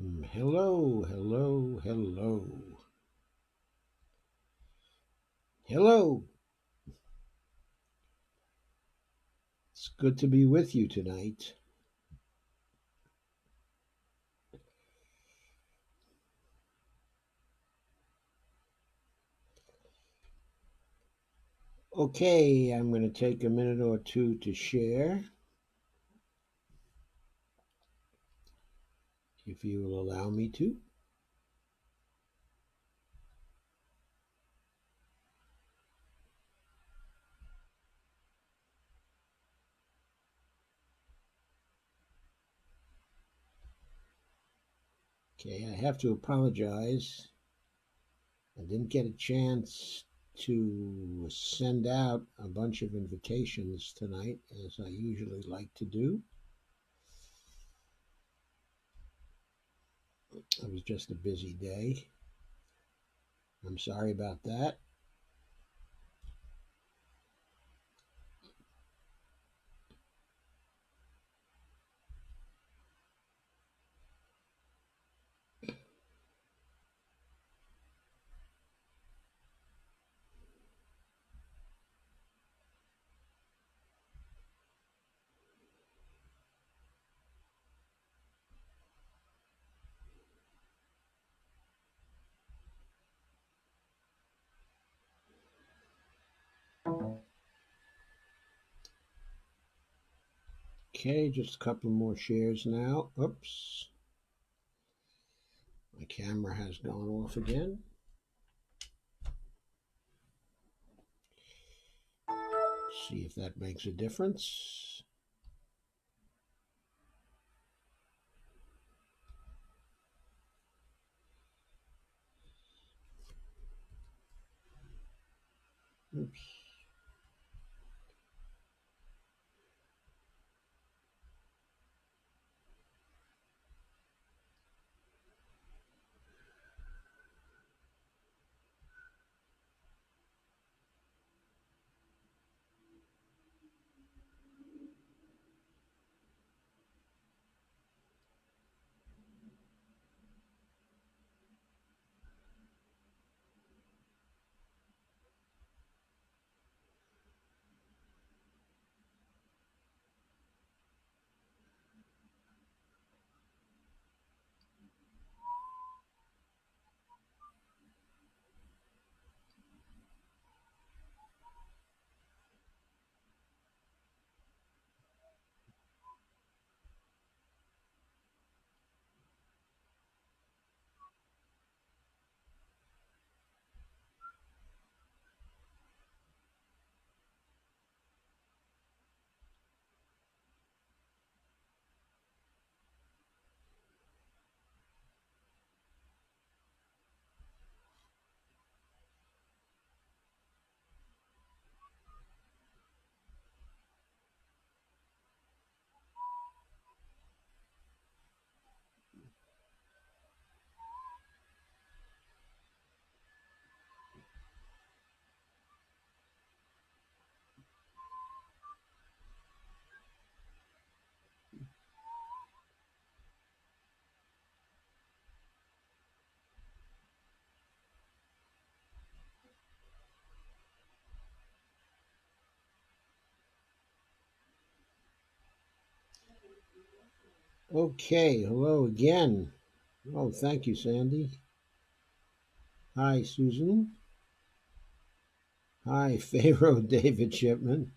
Hello, hello, hello. Hello. It's good to be with you tonight. Okay, I'm going to take a minute or two to share, if you will allow me to. Okay, I have to apologize. I didn't get a chance to send out a bunch of invitations tonight, as I usually like to do. It was just a busy day. I'm sorry about that. Okay, just a couple more shares now. Oops. My camera has gone off again. See if that makes a difference. Oops. Okay, hello again. Oh, thank you, Sandy. Hi, Susan. Hi, Pharaoh David Shipman.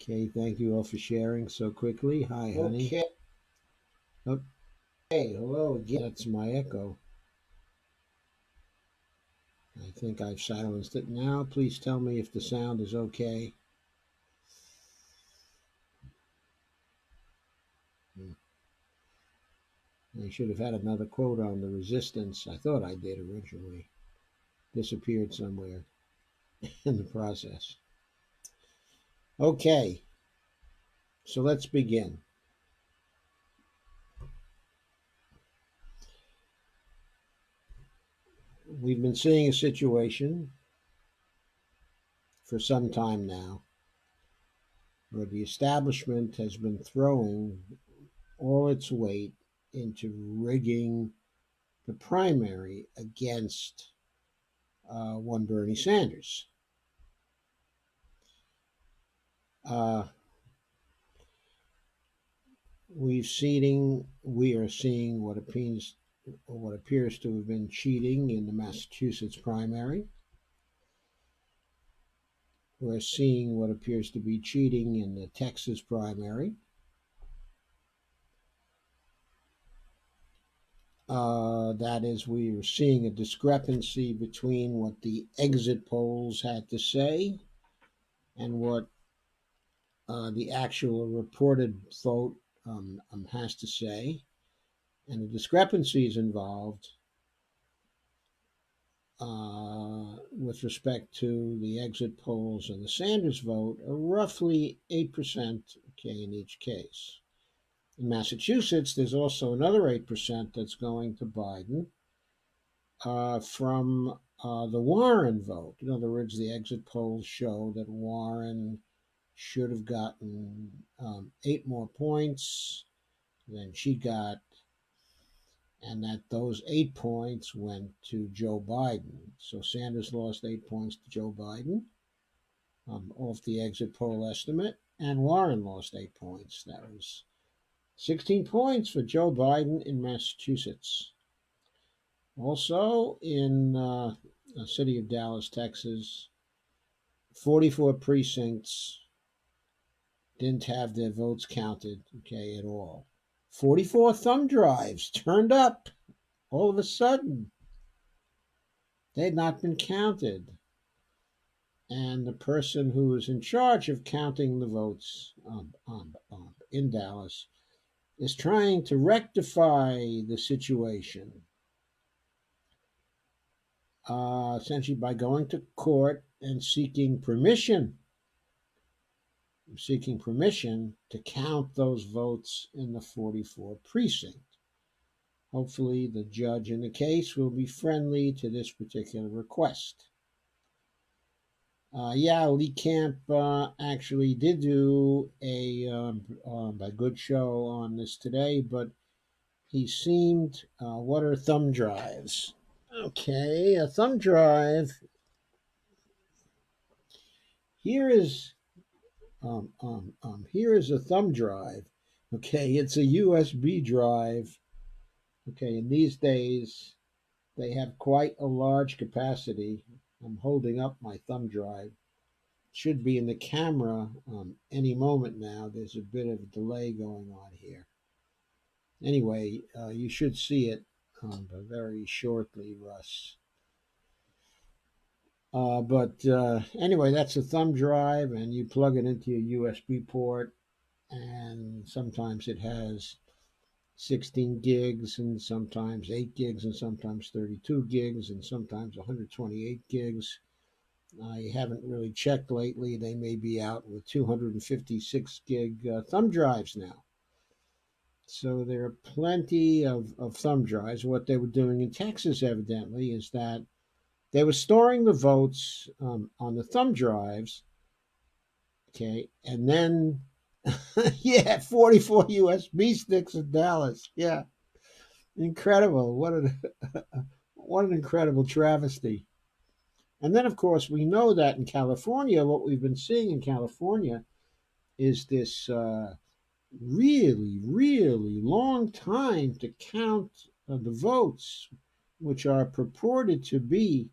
Okay, thank you all for sharing so quickly. Hi, honey. Okay, hello again. That's my echo. I think I've silenced it now. Please tell me if the sound is okay. I should have had another quote on the resistance. I thought I did originally. Disappeared somewhere in the process. Okay, so let's begin. We've been seeing a situation for some time now but the establishment has been throwing all its weight into rigging the primary against one Bernie Sanders. Uh, we are seeing what appears to have been cheating in the Massachusetts primary. We're seeing what appears to be cheating in the Texas primary. That is, we are seeing a discrepancy between what the exit polls had to say and what the actual reported vote has to say. And the discrepancies involved with respect to the exit polls and the Sanders vote are roughly 8%, okay, in each case. In Massachusetts, there's also another 8% that's going to Biden from the Warren vote. In other words, the exit polls show that Warren should have gotten 8 more points than she got, and that those 8 points went to Joe Biden. So Sanders lost 8 points to Joe Biden off the exit poll estimate, and Warren lost 8 points. That was 16 points for Joe Biden in Massachusetts. Also in the city of Dallas, Texas, 44 precincts didn't have their votes counted, okay, at all. 44 thumb drives turned up all of a sudden. They had not been counted. And the person who is in charge of counting the votes in Dallas is trying to rectify the situation, essentially by going to court and seeking permission to count those votes in the 44 precinct. Hopefully, the judge in the case will be friendly to this particular request. Lee Camp actually did do a good show on this today, but he seemed, what are thumb drives? Okay, a thumb drive. Here is here is a thumb drive. Okay, it's a USB drive. Okay, and these days they have quite a large capacity. I'm holding up my thumb drive. Should be in the camera any moment now. There's a bit of a delay going on here. Anyway, you should see it very shortly, Russ. But anyway, that's a thumb drive, and you plug it into your USB port, and sometimes it has 16 gigs, and sometimes 8 gigs, and sometimes 32 gigs, and sometimes 128 gigs. I haven't really checked lately. They may be out with 256 gig thumb drives now. So there are plenty of thumb drives. What they were doing in Texas, evidently, is that they were storing the votes on the thumb drives, okay, and then, yeah, 44 USB sticks in Dallas. Yeah, incredible. What an incredible travesty. And then, of course, we know that in California, what we've been seeing in California is this really, really long time to count the votes, which are purported to be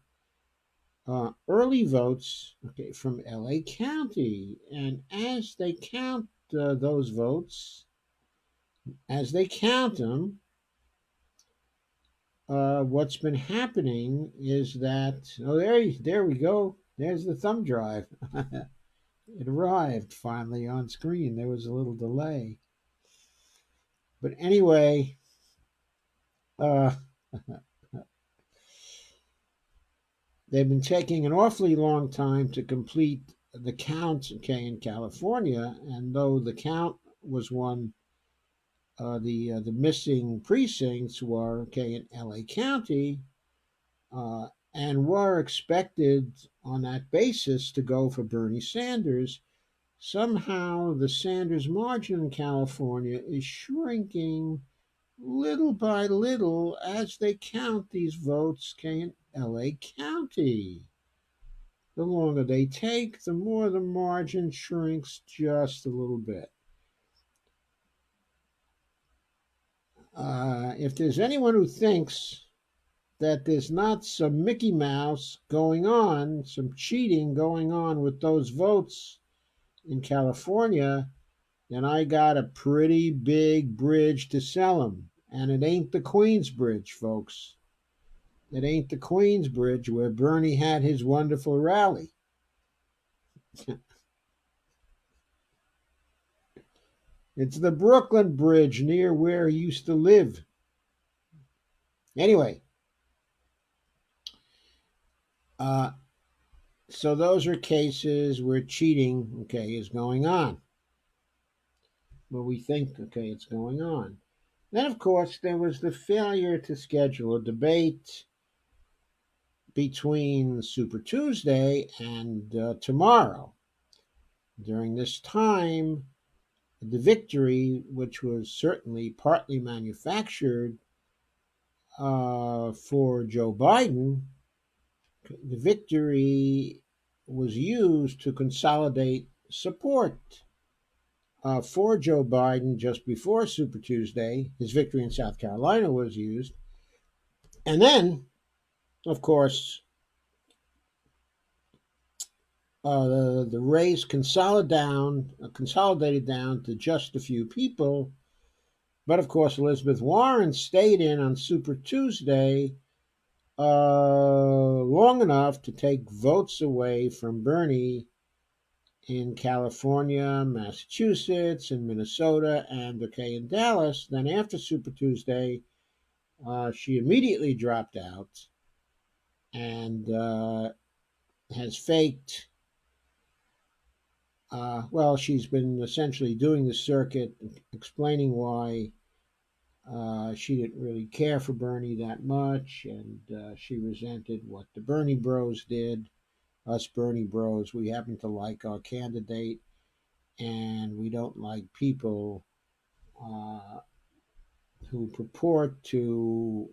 early votes, okay, from LA County. And as they count those votes, as they count them, what's been happening is that, oh, there we go. There's the thumb drive. It arrived finally on screen. There was a little delay. But anyway, uh, they've been taking an awfully long time to complete the count, okay, in California. And though the count was one, the missing precincts were, okay, in LA County, and were expected on that basis to go for Bernie Sanders. somehow the Sanders margin in California is shrinking little by little as they count these votes in LA County. The longer they take, the more the margin shrinks just a little bit. If there's anyone who thinks that there's not some Mickey Mouse going on, some cheating going on with those votes in California, then I got a pretty big bridge to sell them. And it ain't the Queens Bridge, folks. It ain't the Queens Bridge where Bernie had his wonderful rally. It's the Brooklyn Bridge near where he used to live. Anyway, uh, so those are cases where cheating, okay, is going on. Where we think, okay, it's going on. Then, of course, there was the failure to schedule a debate between Super Tuesday and tomorrow. During this time, the victory, which was certainly partly manufactured for Joe Biden, the victory was used to consolidate support for Joe Biden just before Super Tuesday. His victory in South Carolina was used. And then, of course, the race consolidated down to just a few people. But of course, Elizabeth Warren stayed in on Super Tuesday long enough to take votes away from Bernie in California, Massachusetts, and Minnesota, and okay, in Dallas. Then after Super Tuesday, she immediately dropped out and has faked. Well, she's been essentially doing the circuit, explaining why she didn't really care for Bernie that much, and she resented what the Bernie Bros did. Us Bernie Bros, we happen to like our candidate, and we don't like people uh, who purport to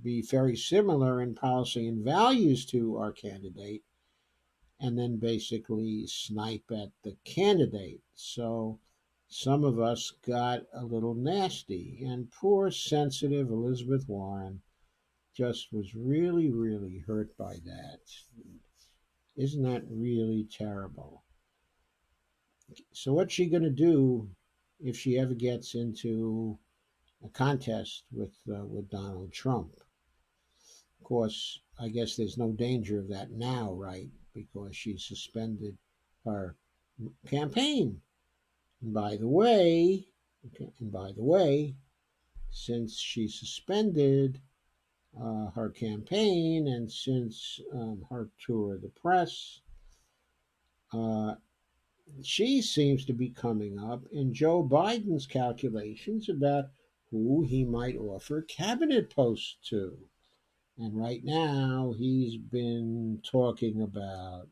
be very similar in policy and values to our candidate, and then basically snipe at the candidate. So some of us got a little nasty, and poor, sensitive Elizabeth Warren just was really, really hurt by that. Isn't that really terrible? So, what's she going to do if she ever gets into a contest with Donald Trump? Of course, I guess there's no danger of that now, right? Because she suspended her campaign. And by the way, since she suspended her campaign and since her tour of the press, uh, she seems to be coming up in Joe Biden's calculations about who he might offer cabinet posts to. And right now, um, he's been talking about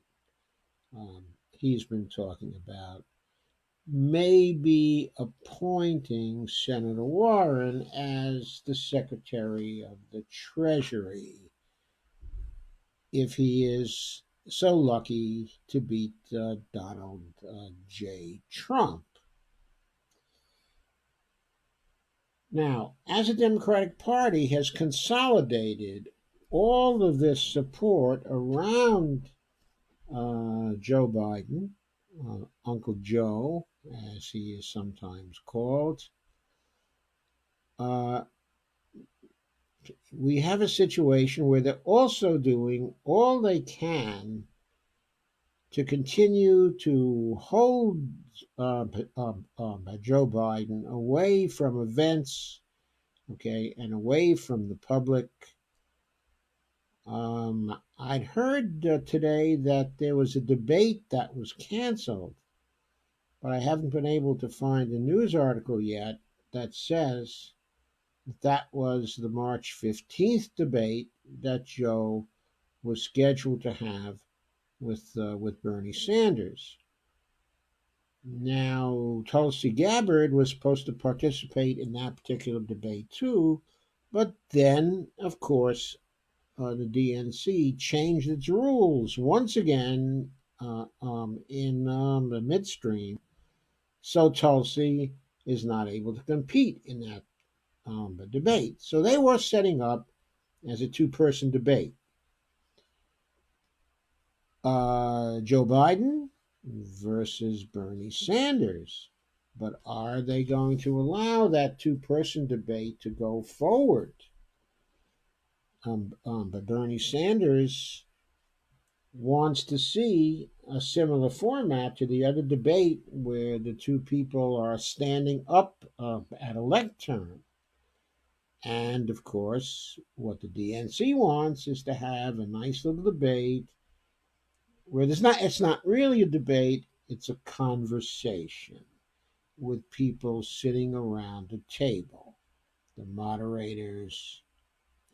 maybe appointing Senator Warren as the Secretary of the Treasury if he is so lucky to beat Donald J. Trump. Now, as the Democratic Party has consolidated all of this support around Joe Biden, Uncle Joe, as he is sometimes called, uh, we have a situation where they're also doing all they can to continue to hold Joe Biden away from events, okay, and away from the public. I'd heard today that there was a debate that was canceled, but I haven't been able to find a news article yet that says that was the March 15th debate that Joe was scheduled to have with Bernie Sanders. Now, Tulsi Gabbard was supposed to participate in that particular debate too, but then, of course, the DNC changed its rules once again in the midstream, so Tulsi is not able to compete in that debate. So they were setting up as a two-person debate. Joe Biden versus Bernie Sanders. But are they going to allow that two-person debate to go forward? But Bernie Sanders wants to see a similar format to the other debate where the two people are standing up at a lectern. And of course, what the DNC wants is to have a nice little debate where it's not really a debate, it's a conversation with people sitting around a table, the moderators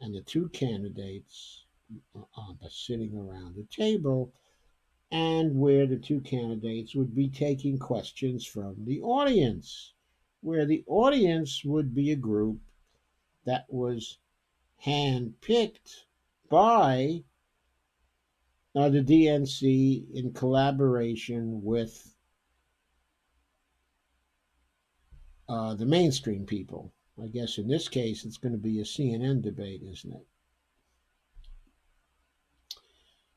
and the two candidates sitting around a table, and where the two candidates would be taking questions from the audience, where the audience would be a group that was handpicked by the DNC in collaboration with the mainstream people. I guess in this case it's going to be a CNN debate, isn't it?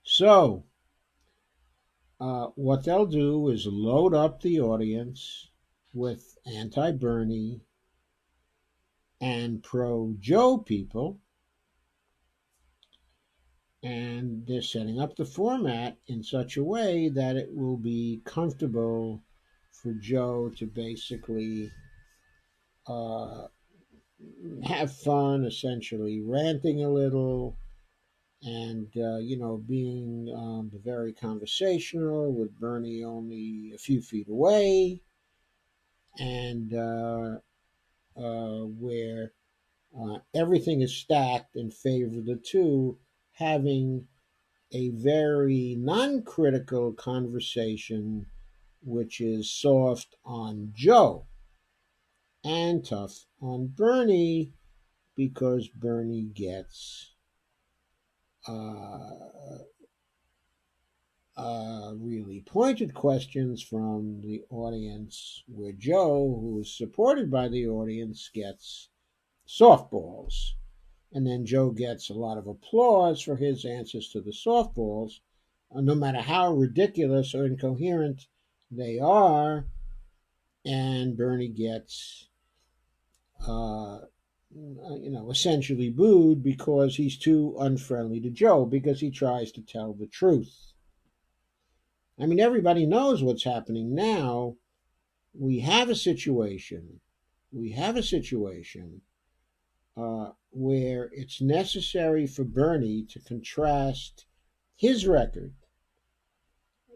So, what they'll do is load up the audience with anti Bernie and pro Joe people, and they're setting up the format in such a way that it will be comfortable for Joe to basically uh, have fun, essentially ranting a little, and being very conversational with Bernie only a few feet away, and where everything is stacked in favor of the two, having a very non-critical conversation, which is soft on Joe and tough on Bernie, because Bernie gets uh, really pointed questions from the audience, where Joe, who is supported by the audience, gets softballs. And then Joe gets a lot of applause for his answers to the softballs, no matter how ridiculous or incoherent they are. And Bernie gets, essentially booed because he's too unfriendly to Joe, because he tries to tell the truth. I mean, everybody knows what's happening now. We have a situation. We have a situation where it's necessary for Bernie to contrast his record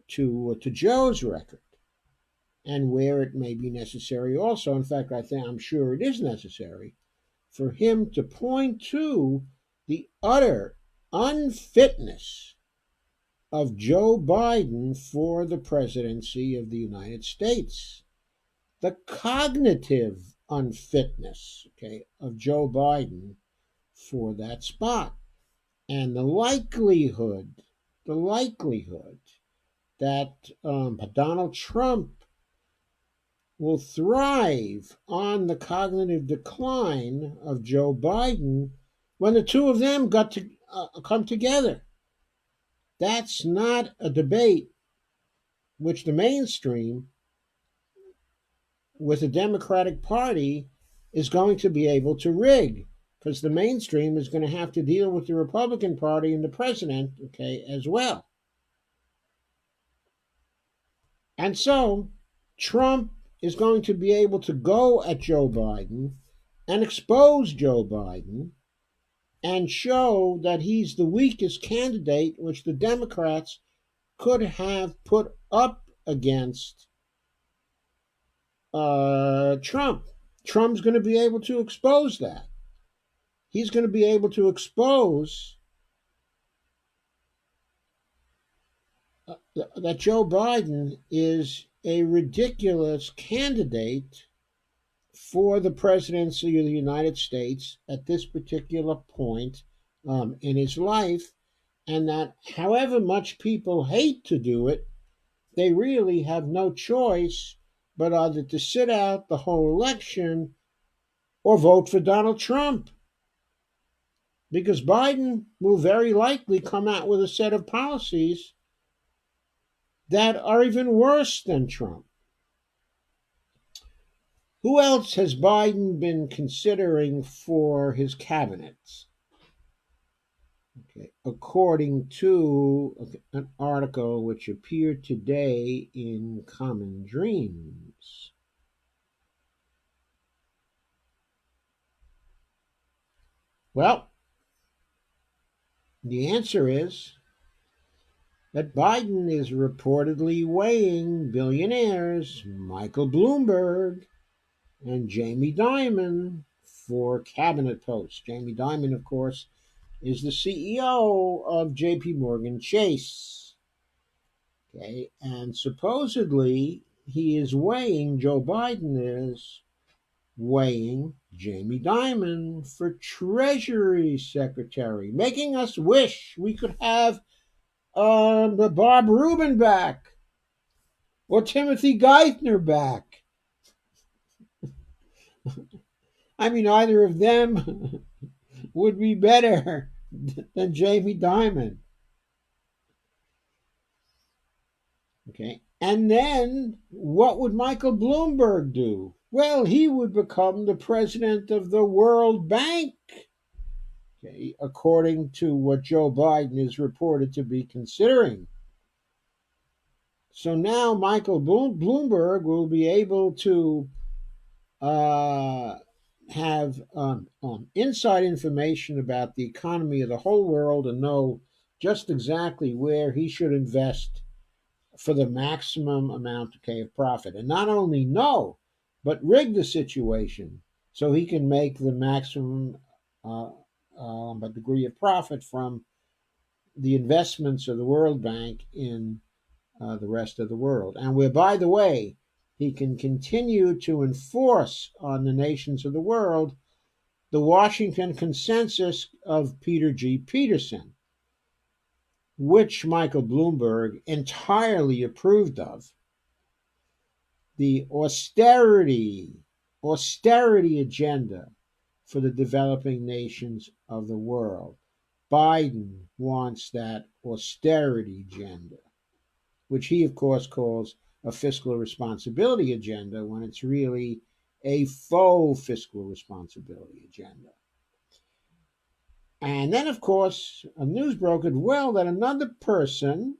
to Joe's record, and where it may be necessary also. In fact, I'm sure it is necessary for him to point to the utter unfitness of Joe Biden for the presidency of the United States. The cognitive unfitness, okay, of Joe Biden for that spot, and the likelihood that Donald Trump will thrive on the cognitive decline of Joe Biden when the two of them got to come together. That's not a debate which the mainstream with the Democratic Party is going to be able to rig, because the mainstream is going to have to deal with the Republican Party and the president, okay, as well. And so Trump is going to be able to go at Joe Biden and expose Joe Biden and show that he's the weakest candidate which the Democrats could have put up against Trump. Trump's going to be able to expose that. He's going to be able to expose that Joe Biden is a ridiculous candidate for the presidency of the United States at this particular point in his life, and that however much people hate to do it, they really have no choice but either to sit out the whole election or vote for Donald Trump. Because Biden will very likely come out with a set of policies that are even worse than Trump. Who else has Biden been considering for his cabinets? Okay. According to an article which appeared today in Common Dreams. Well, the answer is that Biden is reportedly weighing billionaires Michael Bloomberg and Jamie Dimon for cabinet posts. Jamie Dimon, of course, is the CEO of JP Morgan Chase. Okay, and supposedly Joe Biden is weighing Jamie Dimon for Treasury Secretary, making us wish we could have Bob Rubin back or Timothy Geithner back. I mean, either of them would be better than Jamie Dimon. Okay. And then what would Michael Bloomberg do? Well, he would become the president of the World Bank, okay, according to what Joe Biden is reported to be considering. So now Michael Bloomberg will be able to have inside information about the economy of the whole world and know just exactly where he should invest for the maximum amount of profit. And not only know, but rig the situation so he can make the maximum degree of profit from the investments of the World Bank in the rest of the world. And where, by the way, he can continue to enforce on the nations of the world the Washington Consensus of Peter G. Peterson, which Michael Bloomberg entirely approved of. The austerity agenda for the developing nations of the world. Biden wants that austerity agenda, which he, of course, calls a fiscal responsibility agenda when it's really a faux fiscal responsibility agenda. And then, of course, a news brokered well that another person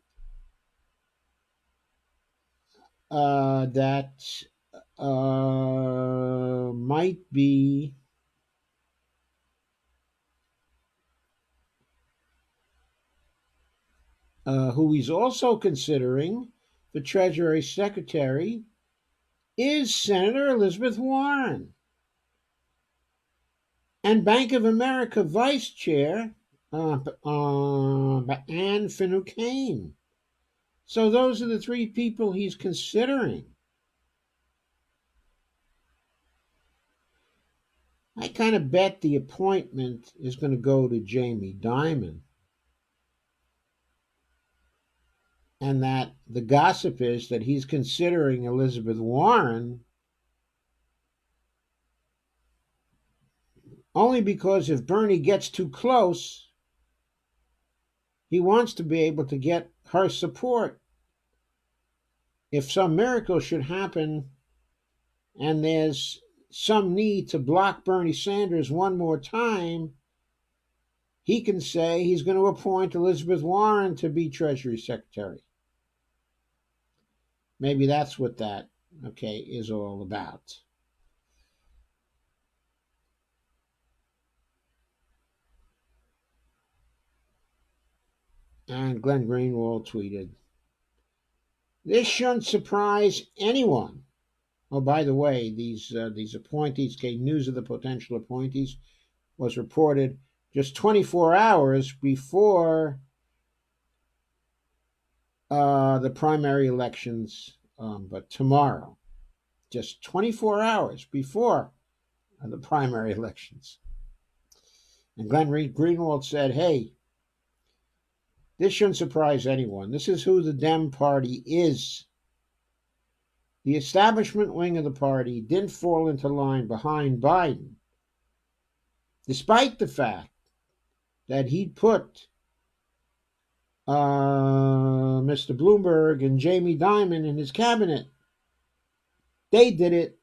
that might be who he's also considering the Treasury Secretary is Senator Elizabeth Warren. And Bank of America Vice Chair Anne Finucane. So those are the three people he's considering. I kind of bet the appointment is going to go to Jamie Dimon. And that the gossip is that he's considering Elizabeth Warren only because if Bernie gets too close, he wants to be able to get her support. If some miracle should happen and there's some need to block Bernie Sanders one more time, he can say he's going to appoint Elizabeth Warren to be Treasury Secretary. Maybe that's what that, is all about. And Glenn Greenwald tweeted, "This shouldn't surprise anyone." Oh, by the way, these appointees, news of the potential appointees was reported just 24 hours before the primary elections but tomorrow, just 24 hours before the primary elections. And Glenn Greenwald said, hey, this shouldn't surprise anyone. This is who the Dem Party is. The establishment wing of the party didn't fall into line behind Biden, despite the fact that he'd put Mr. Bloomberg and Jamie Dimon in his cabinet. They did it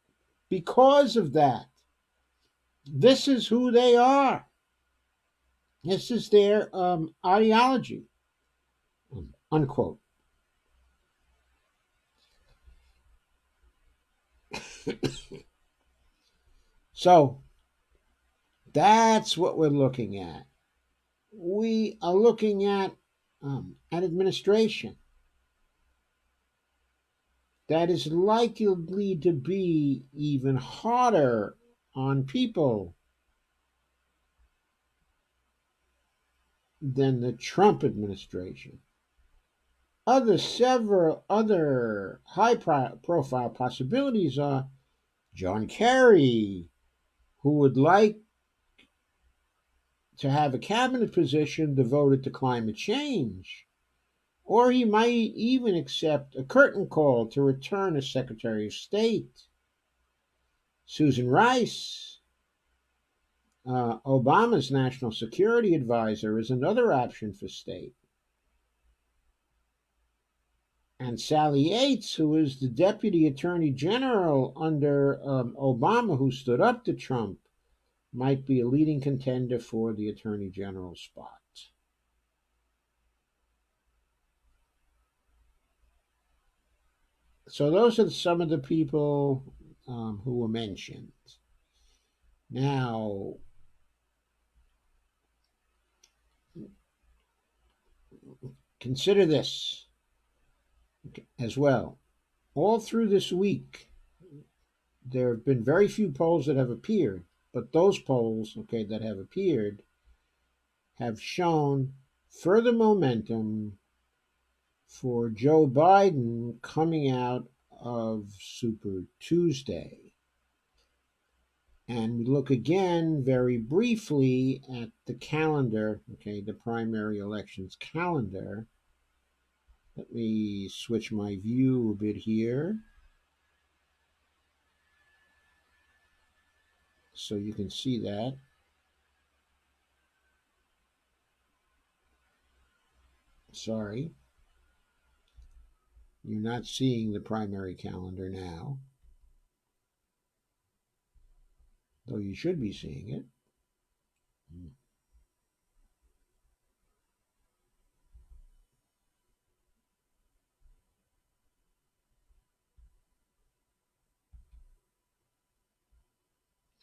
because of that. This is who they are. This is their ideology, unquote. So that's what we're looking at. We are looking at an administration that is likely to be even harder on people than the Trump administration. Several other high-profile possibilities are John Kerry, who would like to have a cabinet position devoted to climate change, or he might even accept a curtain call to return as Secretary of State. Susan Rice, Obama's national security advisor, is another option for state. And Sally Yates, who is the Deputy Attorney General under Obama, who stood up to Trump, might be a leading contender for the Attorney General spot. So those are some of the people who were mentioned. Now, consider this as well. All through this week, there have been very few polls that have appeared, but those polls, that have appeared have shown further momentum for Joe Biden coming out of Super Tuesday. And we look again very briefly at the calendar, the primary elections calendar. Let me switch my view a bit here so you can see that. Sorry, you're not seeing the primary calendar now, though you should be seeing it.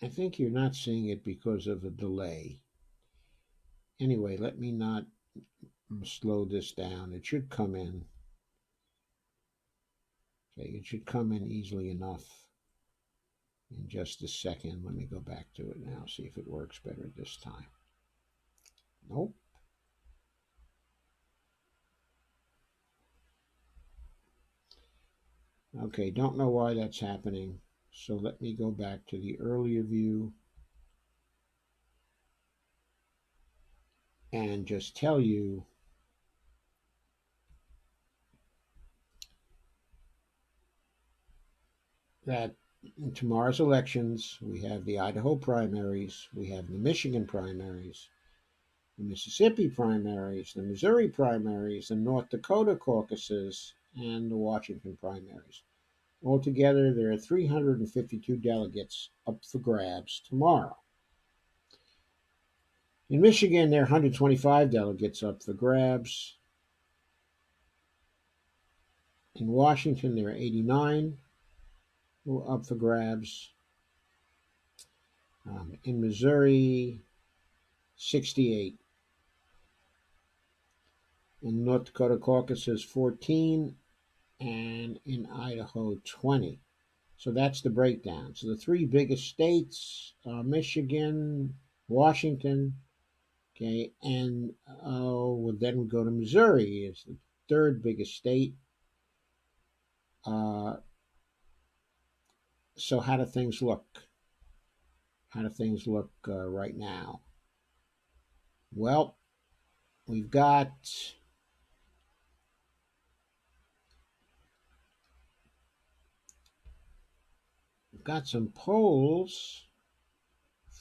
I think you're not seeing it because of a delay. Anyway, let me not slow this down. It should come in. It should come in easily enough in just a second. Let me go back to it now, see if it works better this time. Nope. Okay, don't know why that's happening. So let me go back to the earlier view and just tell you that in tomorrow's elections, we have the Idaho primaries, we have the Michigan primaries, the Mississippi primaries, the Missouri primaries, the North Dakota caucuses, and the Washington primaries. Altogether, there are 352 delegates up for grabs tomorrow. In Michigan, there are 125 delegates up for grabs. In Washington, there are 89 who are up for grabs. In Missouri, 68. In North Dakota caucuses, 14. And in Idaho, 20. So that's the breakdown. So the three biggest states are Michigan, Washington, and then we go to Missouri. It's the third biggest state. Uh, so how do things look? How do things look right now? Well, we've got some polls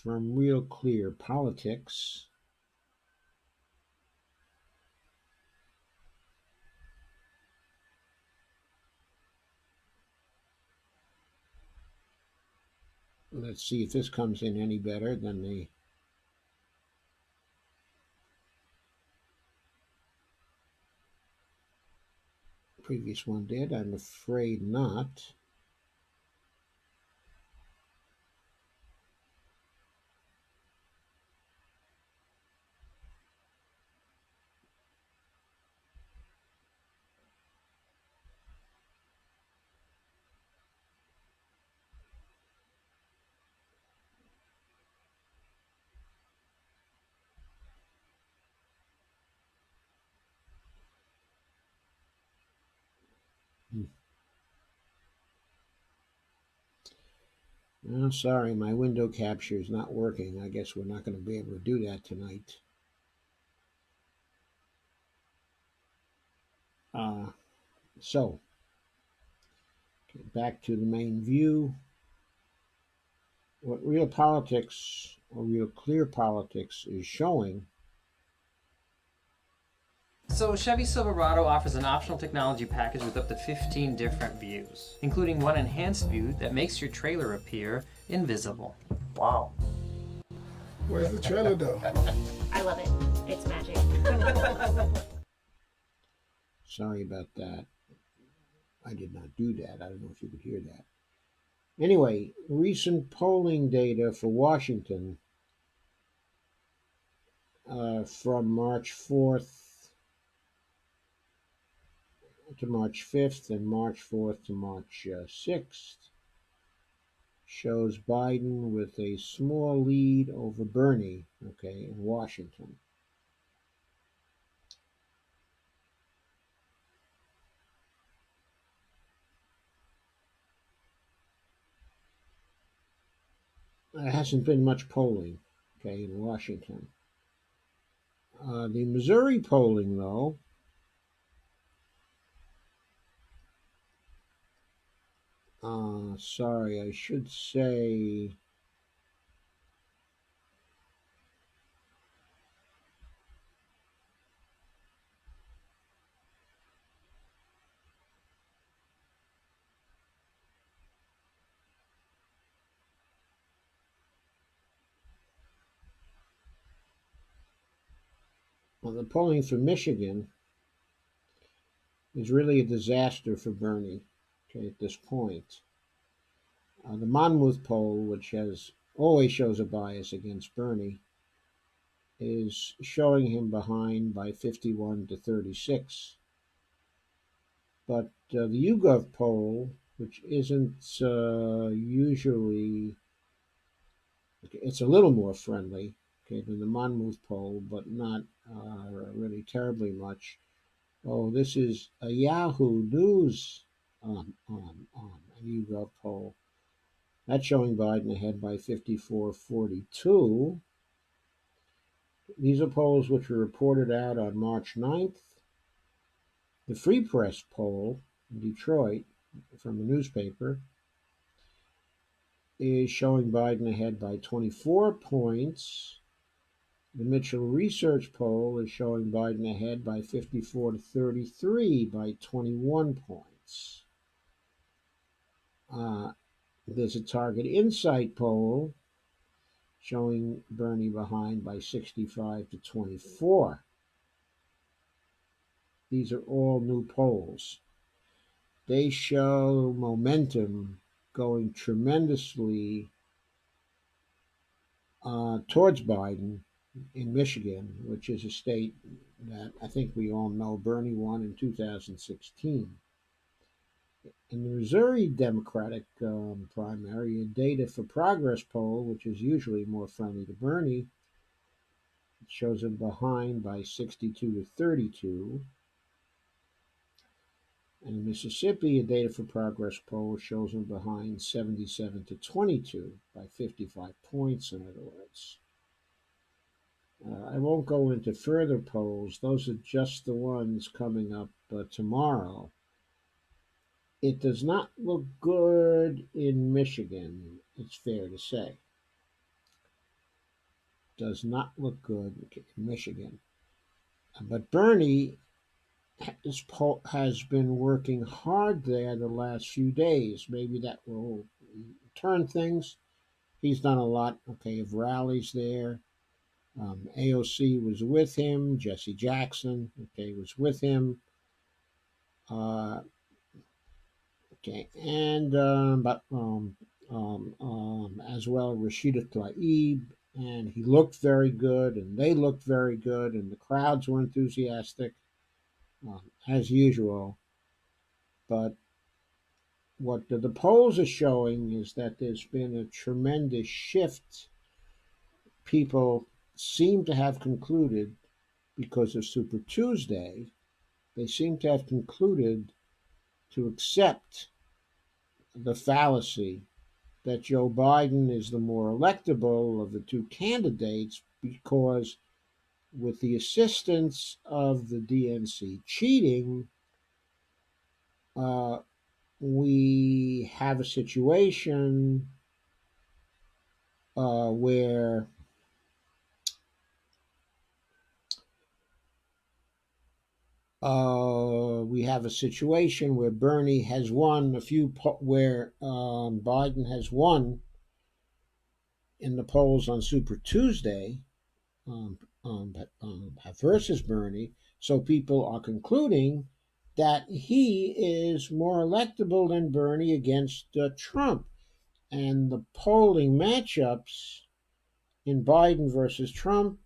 from Real Clear Politics. Let's see if this comes in any better than the previous one did. I'm afraid not. Oh, sorry, my window capture is not working. I guess we're not going to be able to do that tonight. Uh, so, back to the main view. What Real Politics, or Real Clear Politics, is showing. So Chevy Silverado offers an optional technology package with up to 15 different views, including one enhanced view that makes your trailer appear invisible. Wow. Where's the trailer though? I love it. It's magic. Sorry about that. I did not do that. I don't know if you could hear that. Anyway, recent polling data for Washington from March 4th to March 5th and March 4th to March 6th shows Biden with a small lead over Bernie, okay, in Washington. There hasn't been much polling, okay, in Washington. The Missouri polling, though, sorry, I should say well, the polling for Michigan is really a disaster for Bernie, okay, at this point. The Monmouth poll, which has always shows a bias against Bernie, is showing him behind by 51 to 36. But the YouGov poll, which isn't usually, it's a little more friendly, okay, than the Monmouth poll, but not really terribly much. Oh, this is a Yahoo News a YouGov poll. That's showing Biden ahead by 54-42. These are polls which were reported out on March 9th. The Free Press poll in Detroit from a newspaper is showing Biden ahead by 24 points. The Mitchell Research poll is showing Biden ahead by 54 to 33 by 21 points. There's a Target Insight poll showing Bernie behind by 65 to 24. These are all new polls. They show momentum going tremendously towards Biden in Michigan, which is a state that I think we all know Bernie won in 2016. In the Missouri Democratic primary, a Data for Progress poll, which is usually more friendly to Bernie, shows him behind by 62 to 32. And in Mississippi, a Data for Progress poll shows him behind 77-22 by 55 points, in other words. I won't go into further polls. Those are just the ones coming up tomorrow. It does not look good in Michigan, it's fair to say. Does not look good in Michigan. But Bernie has been working hard there the last few days. Maybe that will turn things. He's done a lot, of rallies there. AOC was with him. Jesse Jackson, was with him. And as well Rashida Tlaib, and he looked very good, and they looked very good, and the crowds were enthusiastic, as usual. But what the polls are showing is that there's been a tremendous shift. People seem to have concluded, because of Super Tuesday, they seem to have concluded to accept the fallacy that Joe Biden is the more electable of the two candidates, because with the assistance of the DNC cheating, we have a situation where Bernie has won where Biden has won in the polls on Super Tuesday versus Bernie. So people are concluding that he is more electable than Bernie against Trump. And the polling matchups in Biden versus Trump,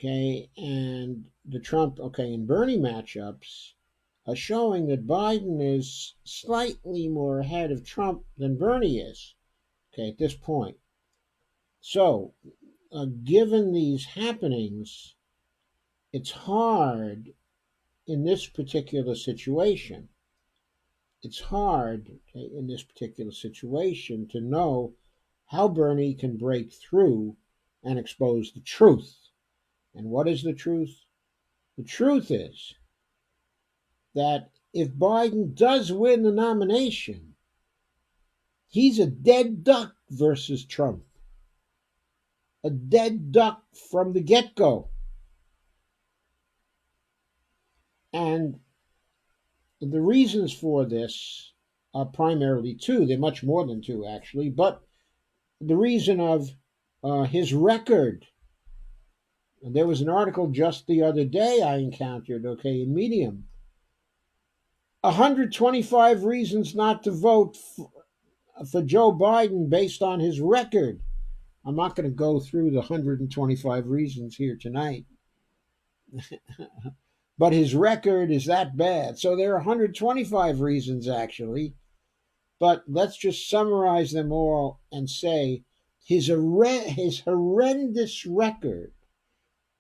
and the Trump, and Bernie matchups are showing that Biden is slightly more ahead of Trump than Bernie is, at this point. So, given these happenings, it's hard in this particular situation. It's hard in this particular situation to know how Bernie can break through and expose the truth. And what is the truth? The truth is that if Biden does win the nomination, he's a dead duck versus Trump. A dead duck from the get-go. And the reasons for this are primarily two. They're much more than two, actually. But the reason of his record. And there was an article just the other day I encountered, in Medium. 125 reasons not to vote for Joe Biden based on his record. I'm not going to go through the 125 reasons here tonight. But his record is that bad. So there are 125 reasons, actually. But let's just summarize them all and say his horrendous record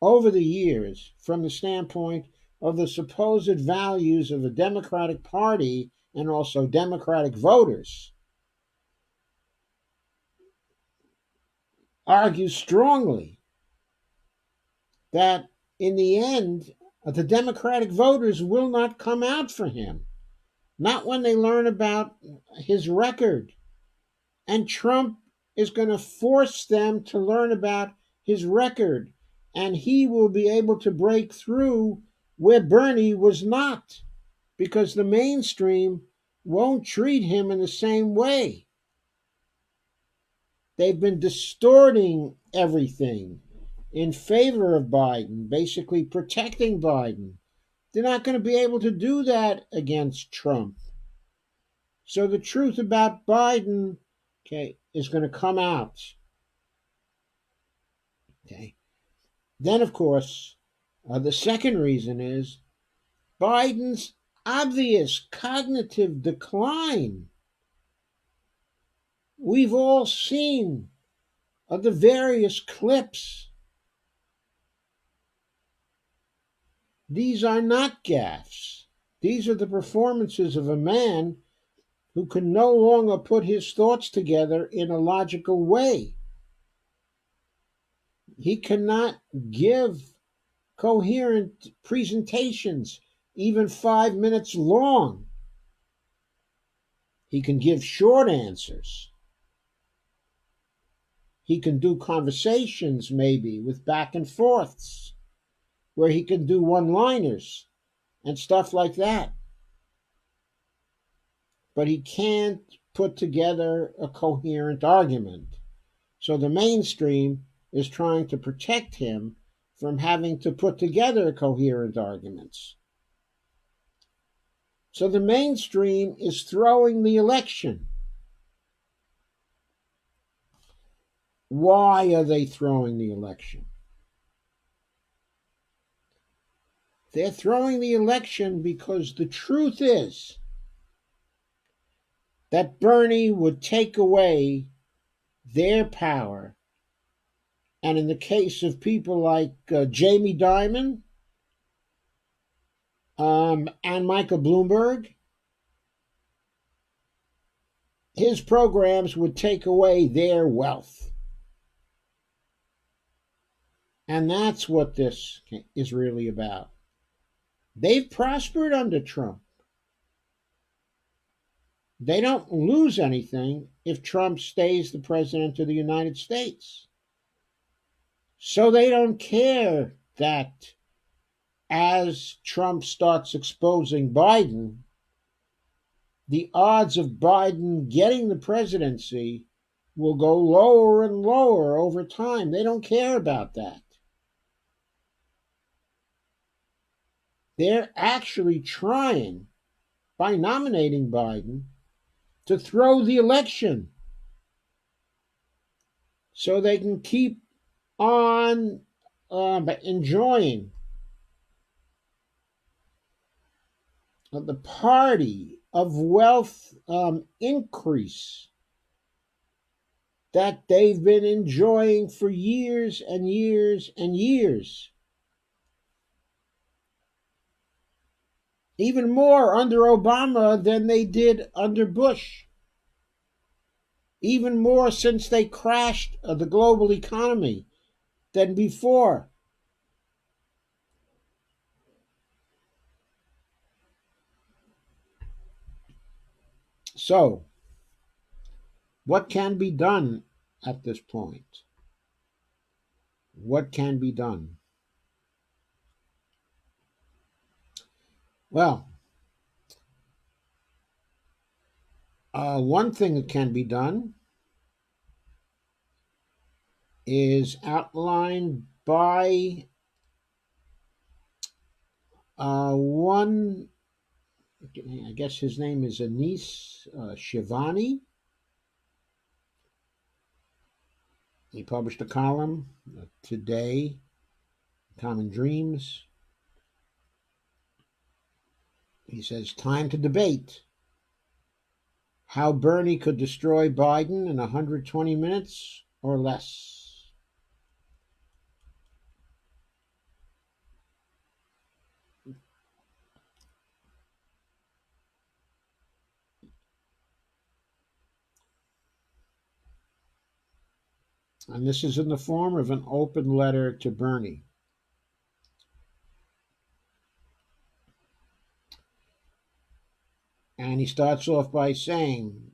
over the years, from the standpoint of the supposed values of the Democratic Party and also Democratic voters, argues strongly that in the end, the Democratic voters will not come out for him. Not when they learn about his record. And Trump is going to force them to learn about his record. And he will be able to break through where Bernie was not. Because the mainstream won't treat him in the same way. They've been distorting everything in favor of Biden, basically protecting Biden. They're not going to be able to do that against Trump. So the truth about Biden, is going to come out. Then, of course, the second reason is Biden's obvious cognitive decline. We've all seen the various clips. These are not gaffes. These are the performances of a man who can no longer put his thoughts together in a logical way. He cannot give coherent presentations, even 5 minutes long. He can give short answers. He can do conversations, maybe, with back and forths, where he can do one-liners and stuff like that. But he can't put together a coherent argument. So the mainstream is trying to protect him from having to put together coherent arguments. So the mainstream is throwing the election. Why are they throwing the election? They're throwing the election because the truth is that Bernie would take away their power. And in the case of people like Jamie Dimon and Michael Bloomberg, his programs would take away their wealth. And that's what this is really about. They've prospered under Trump. They don't lose anything if Trump stays the president of the United States. So they don't care that as Trump starts exposing Biden, the odds of Biden getting the presidency will go lower and lower over time. They don't care about that. They're actually trying, by nominating Biden, to throw the election so they can keep on enjoying the party of wealth increase that they've been enjoying for years and years and years. Even more under Obama than they did under Bush. Even more since they crashed the global economy than before. So, what can be done at this point? What can be done? Well, one thing that can be done is outlined by one, I guess his name is Anis Shivani. He published a column today, Common Dreams. He says, time to debate how Bernie could destroy Biden in 120 minutes or less. And this is in the form of an open letter to Bernie. And he starts off by saying,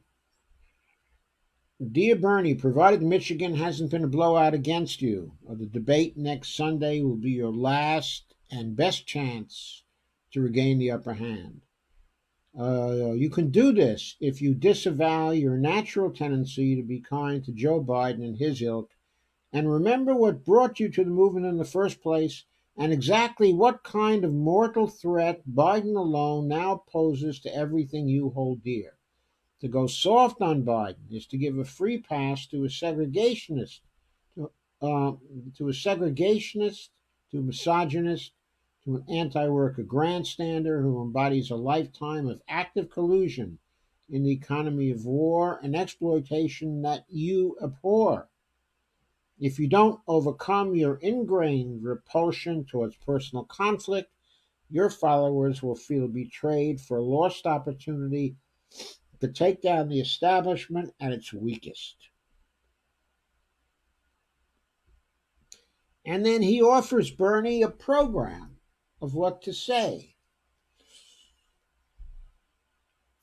Dear Bernie, provided Michigan hasn't been a blowout against you, or the debate next Sunday will be your last and best chance to regain the upper hand. You can do this if you disavow your natural tendency to be kind to Joe Biden and his ilk, and remember what brought you to the movement in the first place, and exactly what kind of mortal threat Biden alone now poses to everything you hold dear. To go soft on Biden is to give a free pass to a segregationist, to a misogynist, to an anti-worker grandstander who embodies a lifetime of active collusion in the economy of war and exploitation that you abhor. If you don't overcome your ingrained repulsion towards personal conflict, your followers will feel betrayed for a lost opportunity to take down the establishment at its weakest. And then he offers Bernie a program of what to say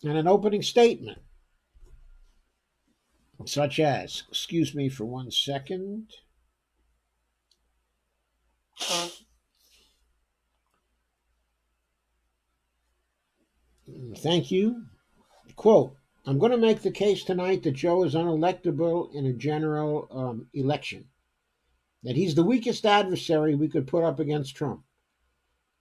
and an opening statement, such as, excuse me for 1 second. Thank you. Quote, I'm going to make the case tonight that Joe is unelectable in a general election, that he's the weakest adversary we could put up against Trump.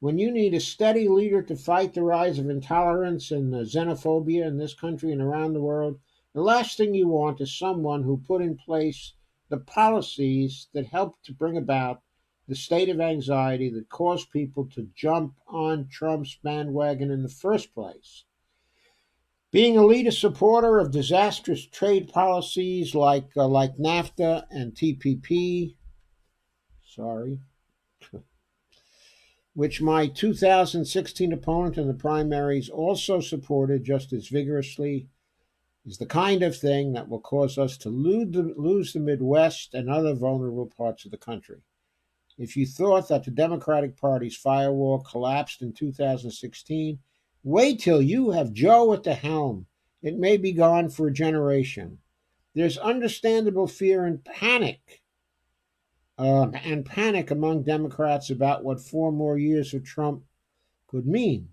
When you need a steady leader to fight the rise of intolerance and xenophobia in this country and around the world, the last thing you want is someone who put in place the policies that helped to bring about the state of anxiety that caused people to jump on Trump's bandwagon in the first place. Being a leader supporter of disastrous trade policies like NAFTA and TPP, which my 2016 opponent in the primaries also supported just as vigorously, is the kind of thing that will cause us to lose the Midwest and other vulnerable parts of the country. If you thought that the Democratic Party's firewall collapsed in 2016, wait till you have Joe at the helm. It may be gone for a generation. There's understandable fear and panic among Democrats about what 4 more years of Trump could mean.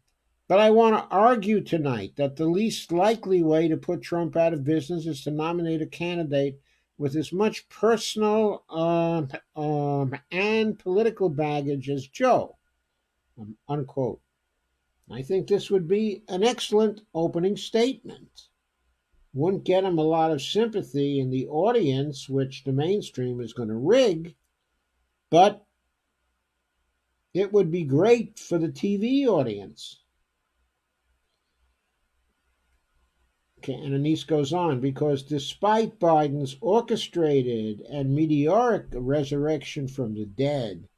But I want to argue tonight that the least likely way to put Trump out of business is to nominate a candidate with as much personal and political baggage as Joe, unquote. I think this would be an excellent opening statement. Wouldn't get him a lot of sympathy in the audience, which the mainstream is going to rig, but it would be great for the TV audience. Okay, and Anise goes on, because despite Biden's orchestrated and meteoric resurrection from the dead,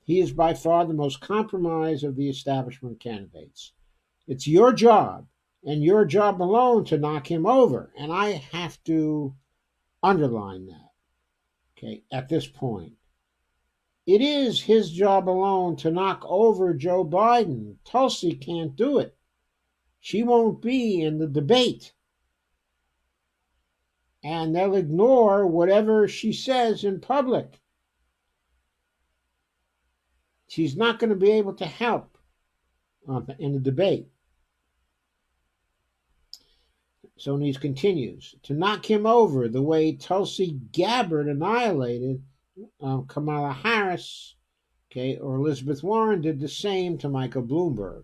he is by far the most compromised of the establishment candidates. It's your job, and your job alone, to knock him over. And I have to underline that, okay, at this point. It is his job alone to knock over Joe Biden. Tulsi can't do it. She won't be in the debate. And they'll ignore whatever she says in public. She's not going to be able to help in the debate. Sonis continues, to knock him over the way Tulsi Gabbard annihilated Kamala Harris, okay, or Elizabeth Warren did the same to Michael Bloomberg.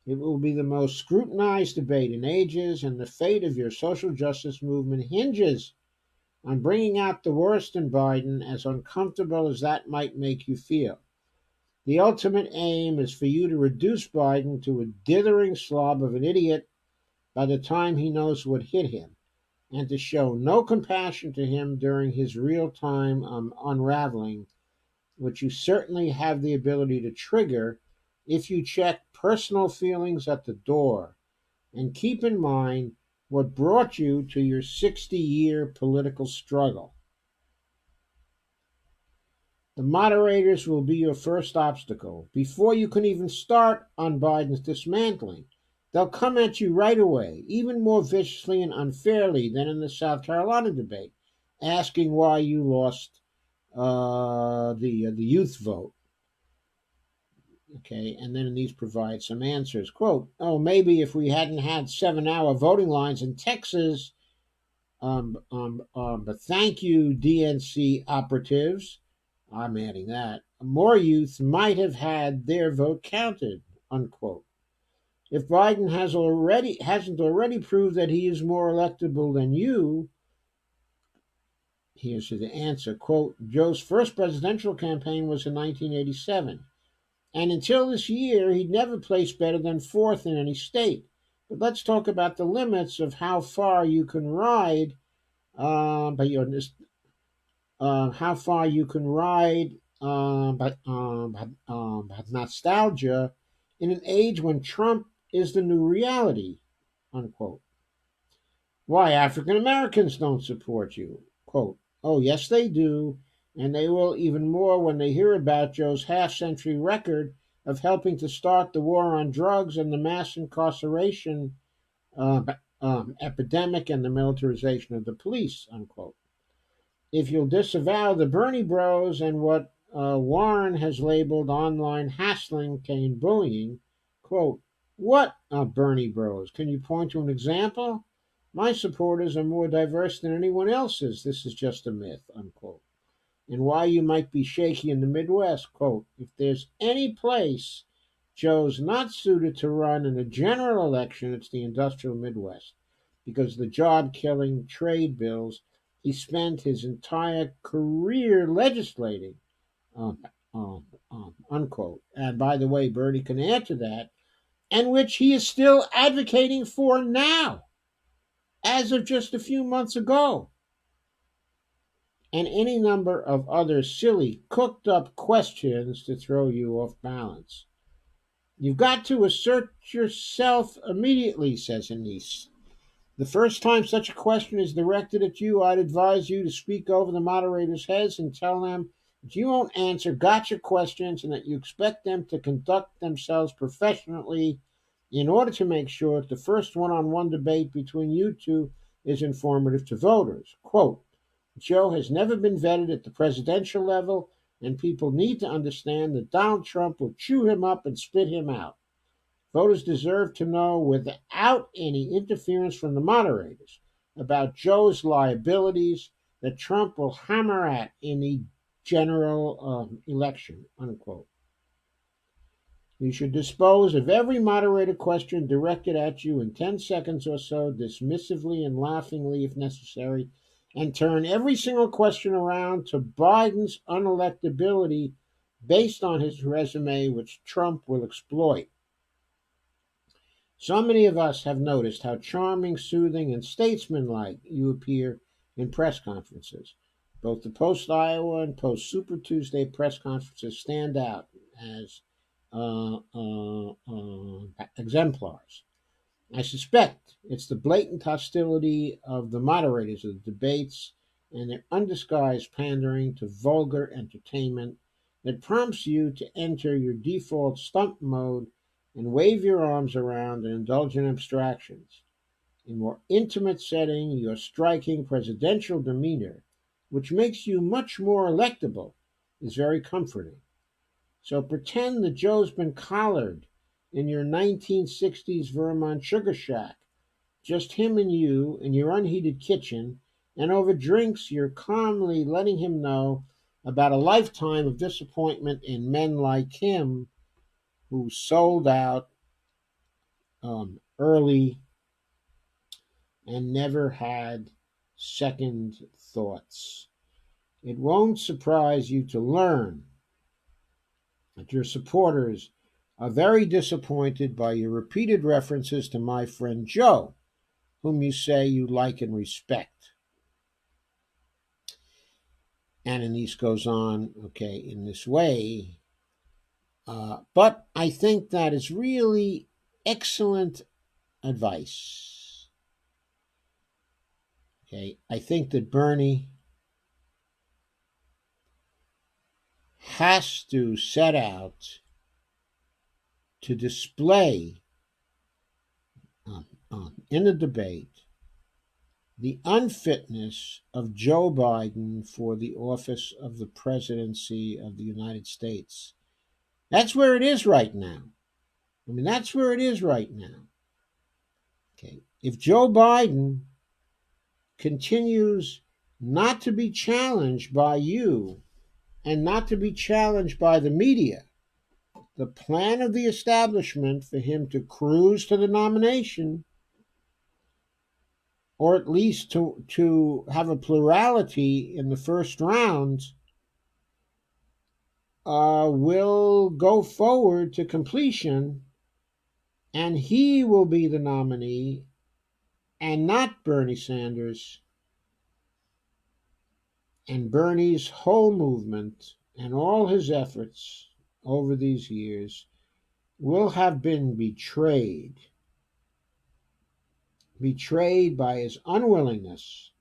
It will be the most scrutinized debate in ages, and the fate of your social justice movement hinges on bringing out the worst in Biden, as uncomfortable as that might make you feel. The ultimate aim is for you to reduce Biden to a dithering slob of an idiot by the time he knows what hit him, and to show no compassion to him during his real-time unraveling, which you certainly have the ability to trigger if you check personal feelings at the door, and keep in mind what brought you to your 60-year political struggle. The moderators will be your first obstacle. Before you can even start on Biden's dismantling, they'll come at you right away, even more viciously and unfairly than in the South Carolina debate, asking why you lost the youth vote. Okay, and then these provide some answers. Quote, oh, maybe if we hadn't had 7-hour voting lines in Texas, but thank you, DNC operatives. I'm adding that. More youth might have had their vote counted, unquote. If Biden hasn't already proved that he is more electable than you, here's the answer. Quote, Joe's first presidential campaign was in 1987. And until this year, he'd never placed better than 4th in any state. But let's talk about the limits of how far you can ride, how far you can ride, but nostalgia in an age when Trump is the new reality, unquote. Why African Americans don't support you, quote. Oh, yes, they do, and they will even more when they hear about Joe's half century record of helping to start the war on drugs and the mass incarceration epidemic and the militarization of the police, unquote. If you'll disavow the Bernie bros and what Warren has labeled online hassling, cane bullying, quote, what are Bernie bros? Can you point to an example? My supporters are more diverse than anyone else's. This is just a myth, unquote. And why you might be shaky in the Midwest, quote, if there's any place Joe's not suited to run in a general election, it's the industrial Midwest, because the job killing trade bills he spent his entire career legislating, um, unquote. And by the way, Bernie can add to that, and which he is still advocating for now, as of just a few months ago. And any number of other silly, cooked up questions to throw you off balance. You've got to assert yourself immediately, says Anise. The first time such a question is directed at you, I'd advise you to speak over the moderator's heads and tell them that you won't answer gotcha questions and that you expect them to conduct themselves professionally in order to make sure that the first one-on-one debate between you two is informative to voters. Quote, Joe has never been vetted at the presidential level, and people need to understand that Donald Trump will chew him up and spit him out. Voters deserve to know, without any interference from the moderators, about Joe's liabilities that Trump will hammer at in the general election, unquote. You should dispose of every moderator question directed at you in 10 seconds or so, dismissively and laughingly if necessary, and turn every single question around to Biden's unelectability based on his resume, which Trump will exploit. So many of us have noticed how charming, soothing, and statesmanlike you appear in press conferences. Both the post-Iowa and post-Super Tuesday press conferences stand out as exemplars. I suspect it's the blatant hostility of the moderators of the debates and their undisguised pandering to vulgar entertainment that prompts you to enter your default stump mode and wave your arms around and indulge in abstractions. In more intimate setting, your striking presidential demeanor, which makes you much more electable, is very comforting. So pretend that Joe's been collared in your 1960s Vermont sugar shack, just him and you in your unheated kitchen, and over drinks you're calmly letting him know about a lifetime of disappointment in men like him who sold out early and never had second thoughts. It won't surprise you to learn that your supporters are very disappointed by your repeated references to my friend Joe, whom you say you like and respect. And Anise goes on, okay, in this way. But I think that is really excellent advice. Okay, I think that Bernie has to set out to display in the debate the unfitness of Joe Biden for the office of the presidency of the United States. That's where it is right now. I mean, that's where it is right now. Okay, if Joe Biden continues not to be challenged by you and not to be challenged by the media, the plan of the establishment for him to cruise to the nomination, or at least to have a plurality in the first round, will go forward to completion, and he will be the nominee and not Bernie Sanders. And Bernie's whole movement and all his efforts over these years will have been betrayed by his unwillingness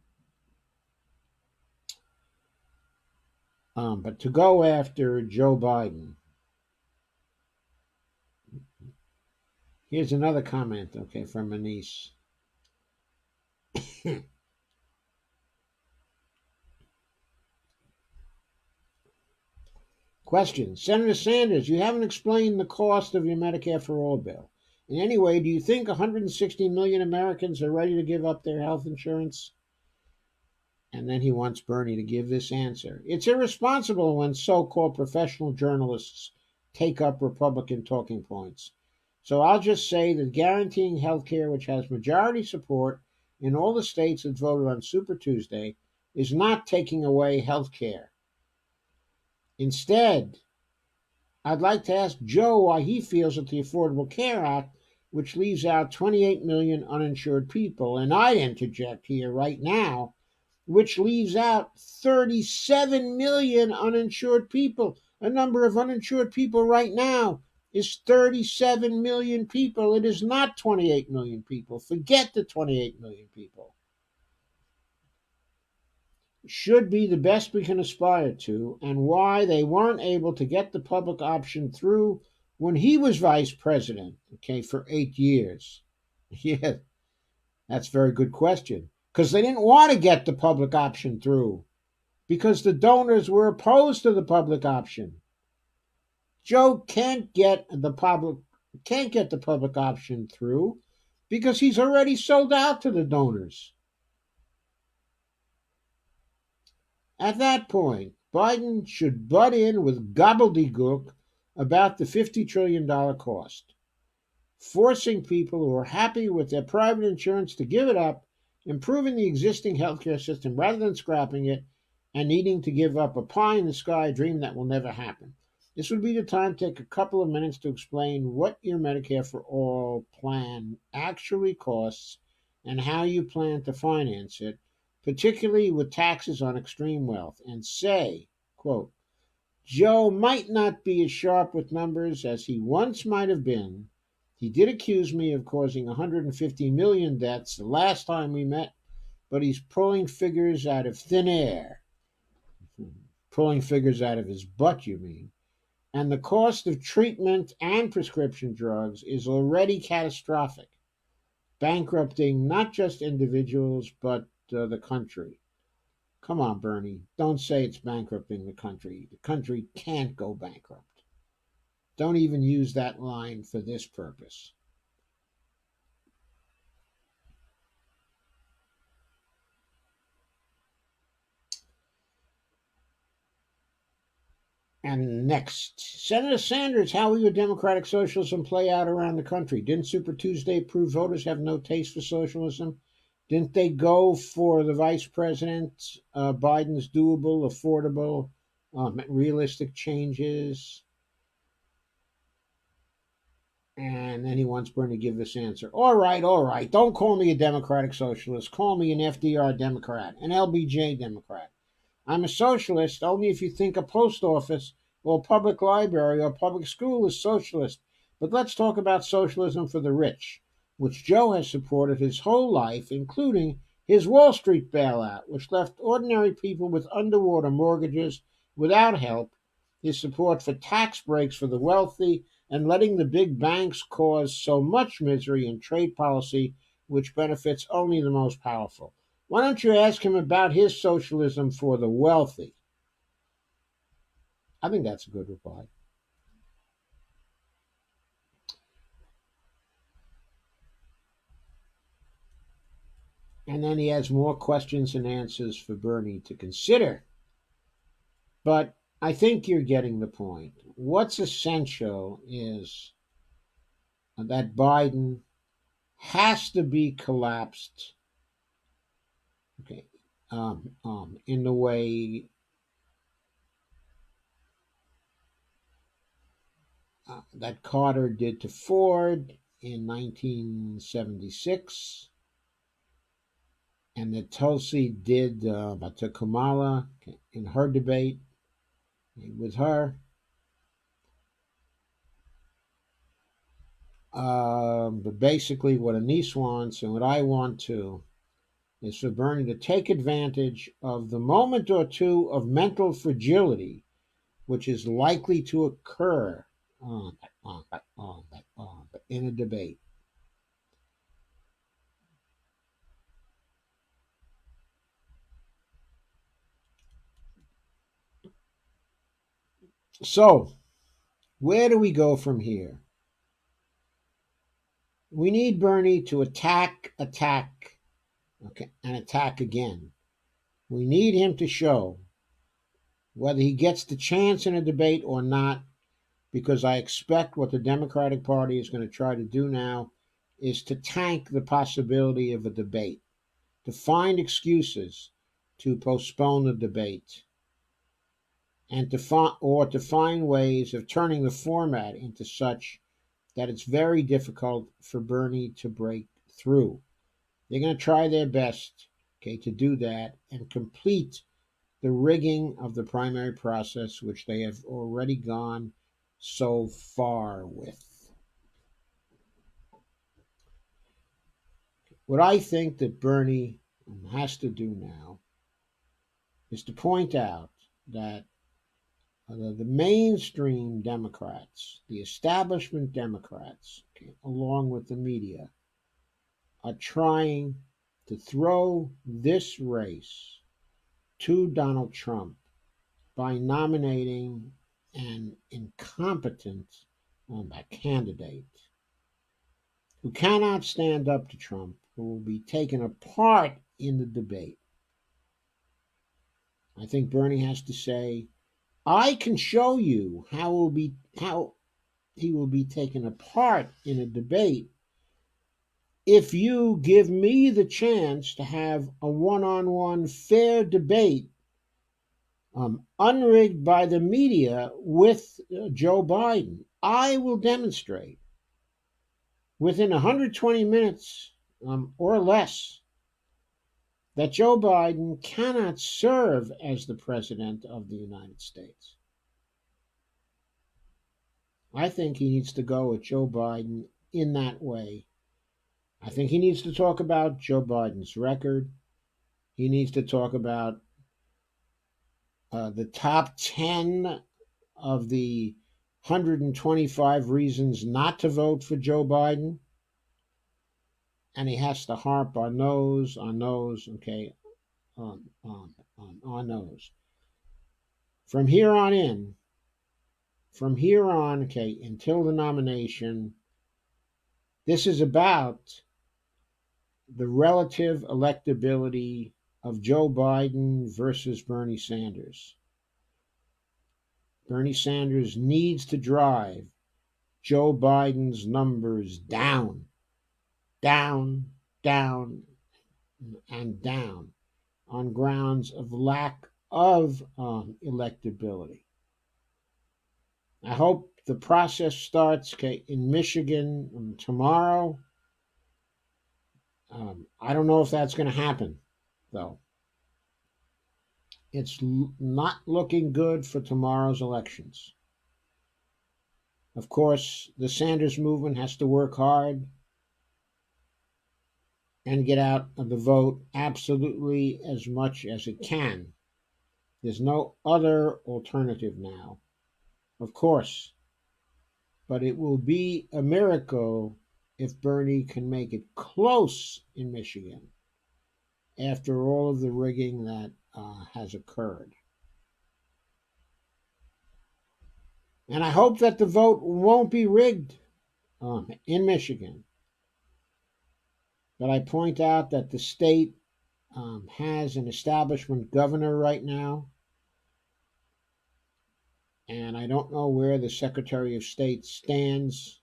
but to go after Joe Biden. Here's another comment, okay, from Anise. Question. Senator Sanders, you haven't explained the cost of your Medicare for All bill. In any way, do you think 160 million Americans are ready to give up their health insurance? And then he wants Bernie to give this answer. It's irresponsible when so-called professional journalists take up Republican talking points. So I'll just say that guaranteeing health care, which has majority support in all the states that voted on Super Tuesday, is not taking away health care. Instead, I'd like to ask Joe why he feels that the Affordable Care Act, which leaves out 28 million uninsured people, and I'd interject here right now, which leaves out 37 million uninsured people. A number of uninsured people right now is 37 million people. It is not 28 million people. Forget the 28 million people. Should be the best we can aspire to, and why they weren't able to get the public option through when he was vice president, okay, for 8 years. Yeah, that's a very good question. Because they didn't want to get the public option through, because the donors were opposed to the public option. Joe can't get the public option through because he's already sold out to the donors. At that point, Biden should butt in with gobbledygook about the $50 trillion cost, forcing people who are happy with their private insurance to give it up, improving the existing healthcare system rather than scrapping it, and needing to give up a pie-in-the-sky dream that will never happen. This would be the time to take a couple of minutes to explain what your Medicare for All plan actually costs and how you plan to finance it, particularly with taxes on extreme wealth, and say, quote, Joe might not be as sharp with numbers as he once might have been. He did accuse me of causing 150 million deaths the last time we met, but he's pulling figures out of thin air. Pulling figures out of his butt, you mean? And the cost of treatment and prescription drugs is already catastrophic, bankrupting not just individuals, but the country. Come on, Bernie, don't say it's bankrupting the country. The country can't go bankrupt. Don't even use that line for this purpose. And next, Senator Sanders, how will your democratic socialism play out around the country? Didn't Super Tuesday prove voters have no taste for socialism? Didn't they go for the vice president, Biden's doable, affordable, realistic changes? And then he wants Bernie to give this answer. All right. Don't call me a democratic socialist. Call me an FDR Democrat, an LBJ Democrat. I'm a socialist only if you think a post office or a public library or public school is socialist. But let's talk about socialism for the rich, which Joe has supported his whole life, including his Wall Street bailout, which left ordinary people with underwater mortgages without help, his support for tax breaks for the wealthy, and letting the big banks cause so much misery in trade policy, which benefits only the most powerful. Why don't you ask him about his socialism for the wealthy? I think that's a good reply. And then he has more questions and answers for Bernie to consider. But I think you're getting the point. What's essential is that Biden has to be collapsed, okay, in the way that Carter did to Ford in 1976, and that Tulsi did to Kamala in her debate. With her, But basically, what Anise wants and what I want too is for Bernie to take advantage of the moment or two of mental fragility which is likely to occur in a debate. So, where do we go from here? We need Bernie to attack, okay, and attack again. We need him to show whether he gets the chance in a debate or not, because I expect what the Democratic Party is going to try to do now is to tank the possibility of a debate, to find excuses to postpone the debate, and to find ways of turning the format into such that it's very difficult for Bernie to break through. They're going to try their best, okay, to do that and complete the rigging of the primary process, which they have already gone so far with. What I think that Bernie has to do now is to point out that the mainstream Democrats, the establishment Democrats, okay, along with the media, are trying to throw this race to Donald Trump by nominating an incompetent candidate who cannot stand up to Trump, who will be taken apart in the debate. I think Bernie has to say, I can show you how he will be taken apart in a debate if you give me the chance to have a one-on-one fair debate, unrigged by the media, with Joe Biden. I will demonstrate within 120 minutes or less that Joe Biden cannot serve as the President of the United States. I think he needs to go with Joe Biden in that way. I think he needs to talk about Joe Biden's record. He needs to talk about the top 10 of the 125 reasons not to vote for Joe Biden. And he has to harp on those, okay, on those. From here on, okay, until the nomination, this is about the relative electability of Joe Biden versus Bernie Sanders. Bernie Sanders needs to drive Joe Biden's numbers down, and down on grounds of lack of electability. I hope the process starts in Michigan tomorrow. I don't know if that's going to happen, though. It's not looking good for tomorrow's elections. Of course, the Sanders movement has to work hard and get out of the vote absolutely as much as it can. There's no other alternative now, of course, but it will be a miracle if Bernie can make it close in Michigan after all of the rigging that has occurred. And I hope that the vote won't be rigged in Michigan. But I point out that the state has an establishment governor right now. And I don't know where the Secretary of State stands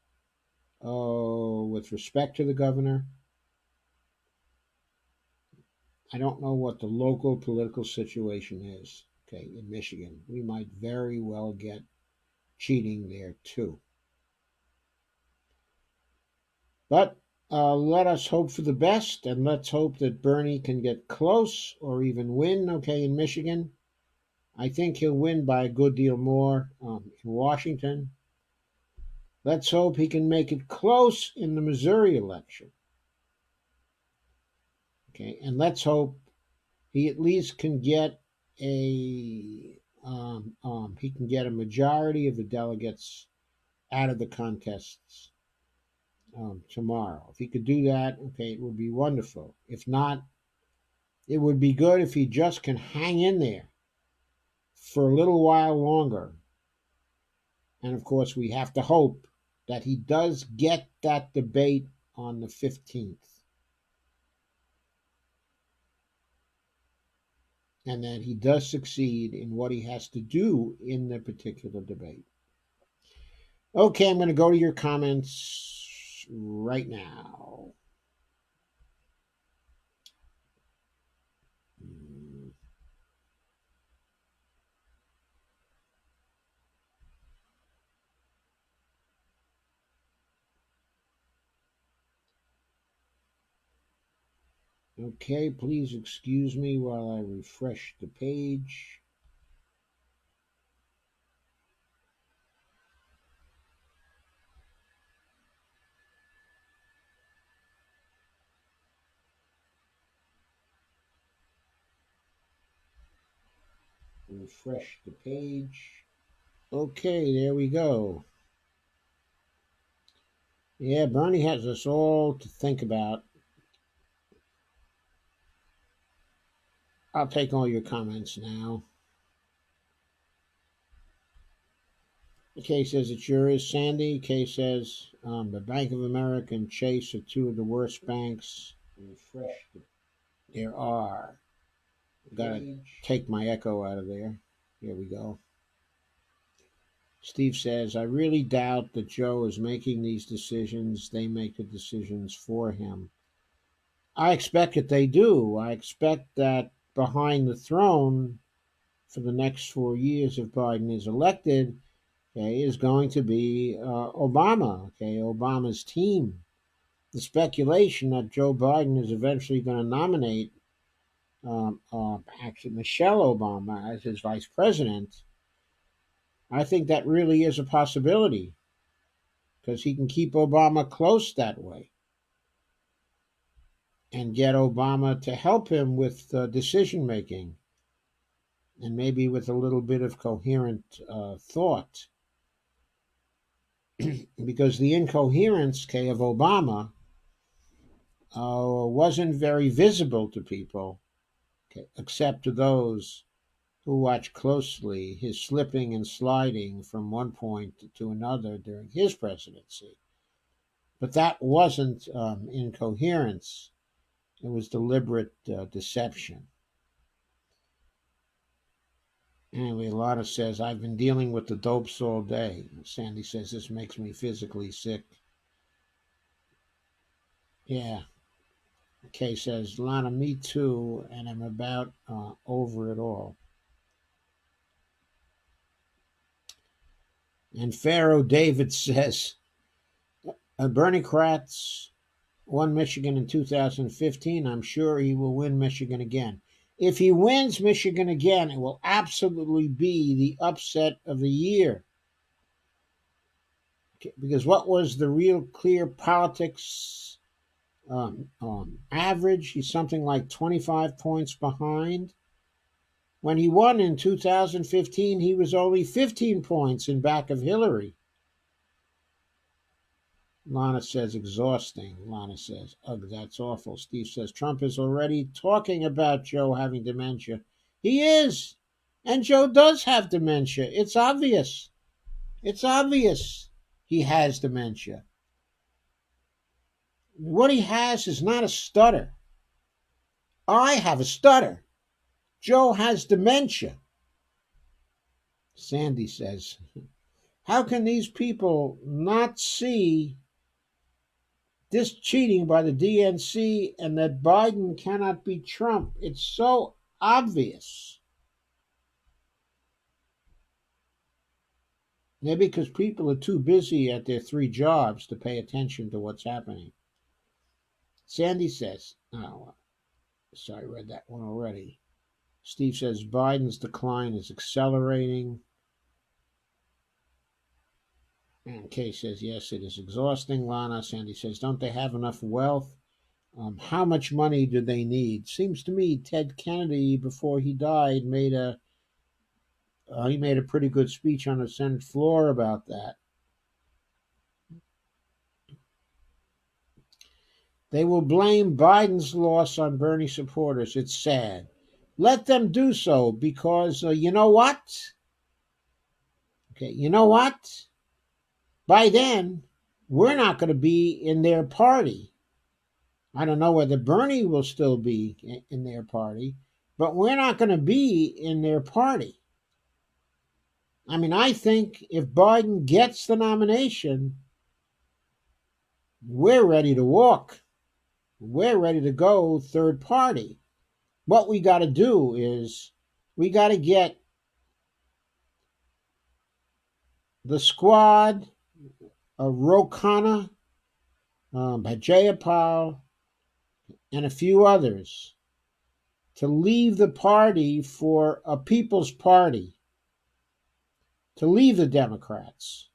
with respect to the governor. I don't know what the local political situation is, okay, in Michigan. We might very well get cheating there too. But let us hope for the best, and let's hope that Bernie can get close or even win, okay, in Michigan. I think he'll win by a good deal more in Washington. Let's hope he can make it close in the Missouri election. Okay, and let's hope he at least can get a majority of the delegates out of the contests tomorrow. If he could do that, okay, it would be wonderful. If not, it would be good if he just can hang in there for a little while longer. And of course, we have to hope that he does get that debate on the 15th. And that he does succeed in what he has to do in the particular debate. Okay, I'm going to go to your comments right now. Okay, please excuse me while I refresh the page. Refresh the page. Okay, there we go. Yeah, Bernie has us all to think about. I'll take all your comments now. Kay says it sure is, Sandy. Kay says the Bank of America and Chase are two of the worst banks. Refresh. There are. Gotta take my echo out of there. Here we go. Steve says, I really doubt that Joe is making these decisions. They make the decisions for him. I expect that they do. I expect that behind the throne for the next 4 years, if Biden is elected, okay, is going to be Obama, okay, Obama's team. The speculation that Joe Biden is eventually going to nominate actually Michelle Obama as his vice president, I think that really is a possibility because he can keep Obama close that way and get Obama to help him with decision making and maybe with a little bit of coherent thought. Because the incoherence, okay, of Obama wasn't very visible to people, okay, except to those who watched closely his slipping and sliding from one point to another during his presidency. But that wasn't incoherence. It was deliberate deception. Anyway, Lana says, I've been dealing with the dopes all day. Sandy says, this makes me physically sick. Yeah. Kay says, Lana, me too, and I'm about over it all. And Pharaoh David says, Bernie Kratz won Michigan in 2015. I'm sure he will win Michigan again. If he wins Michigan again, it will absolutely be the upset of the year. Okay, because what was the real clear politics average? He's something like 25 points behind. When he won in 2015, he was only 15 points in back of Hillary. Lana says, exhausting. Lana says, ugh, that's awful. Steve says, Trump is already talking about Joe having dementia. He is. And Joe does have dementia. It's obvious. It's obvious he has dementia. What he has is not a stutter. I have a stutter. Joe has dementia. Sandy says, how can these people not see this cheating by the DNC and that Biden cannot beat Trump? It's so obvious. Maybe because people are too busy at their 3 jobs to pay attention to what's happening. Sandy says, oh, sorry, I read that one already. Steve says Biden's decline is accelerating. And Kay says, yes, it is exhausting, Lana. Sandy says, don't they have enough wealth? How much money do they need? Seems to me Ted Kennedy, before he died, made a pretty good speech on the Senate floor about that. They will blame Biden's loss on Bernie supporters. It's sad. Let them do so, because you know what? Okay, you know what? By then, we're not going to be in their party. I don't know whether Bernie will still be in their party, but we're not going to be in their party. I mean, I think if Biden gets the nomination, we're ready to walk. We're ready to go third party. What we got to do is we got to get the squad, Ro Khanna, Jayapal, and a few others to leave the party for a People's Party, to leave the Democrats,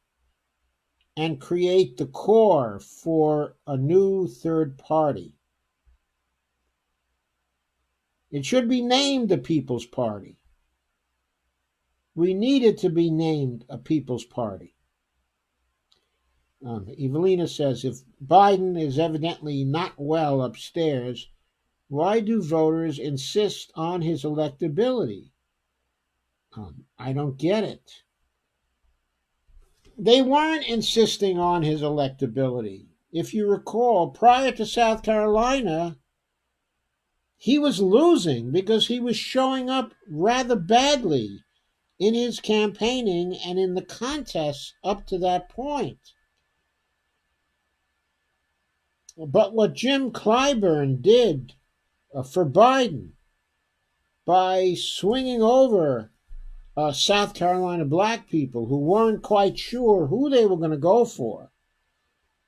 and create the core for a new third party. It should be named the People's Party. We need it to be named a People's Party. Evelina says, if Biden is evidently not well upstairs, why do voters insist on his electability? I don't get it. They weren't insisting on his electability. If you recall, prior to South Carolina, he was losing because he was showing up rather badly in his campaigning and in the contests up to that point. But what Jim Clyburn did for Biden by swinging over South Carolina black people who weren't quite sure who they were going to go for,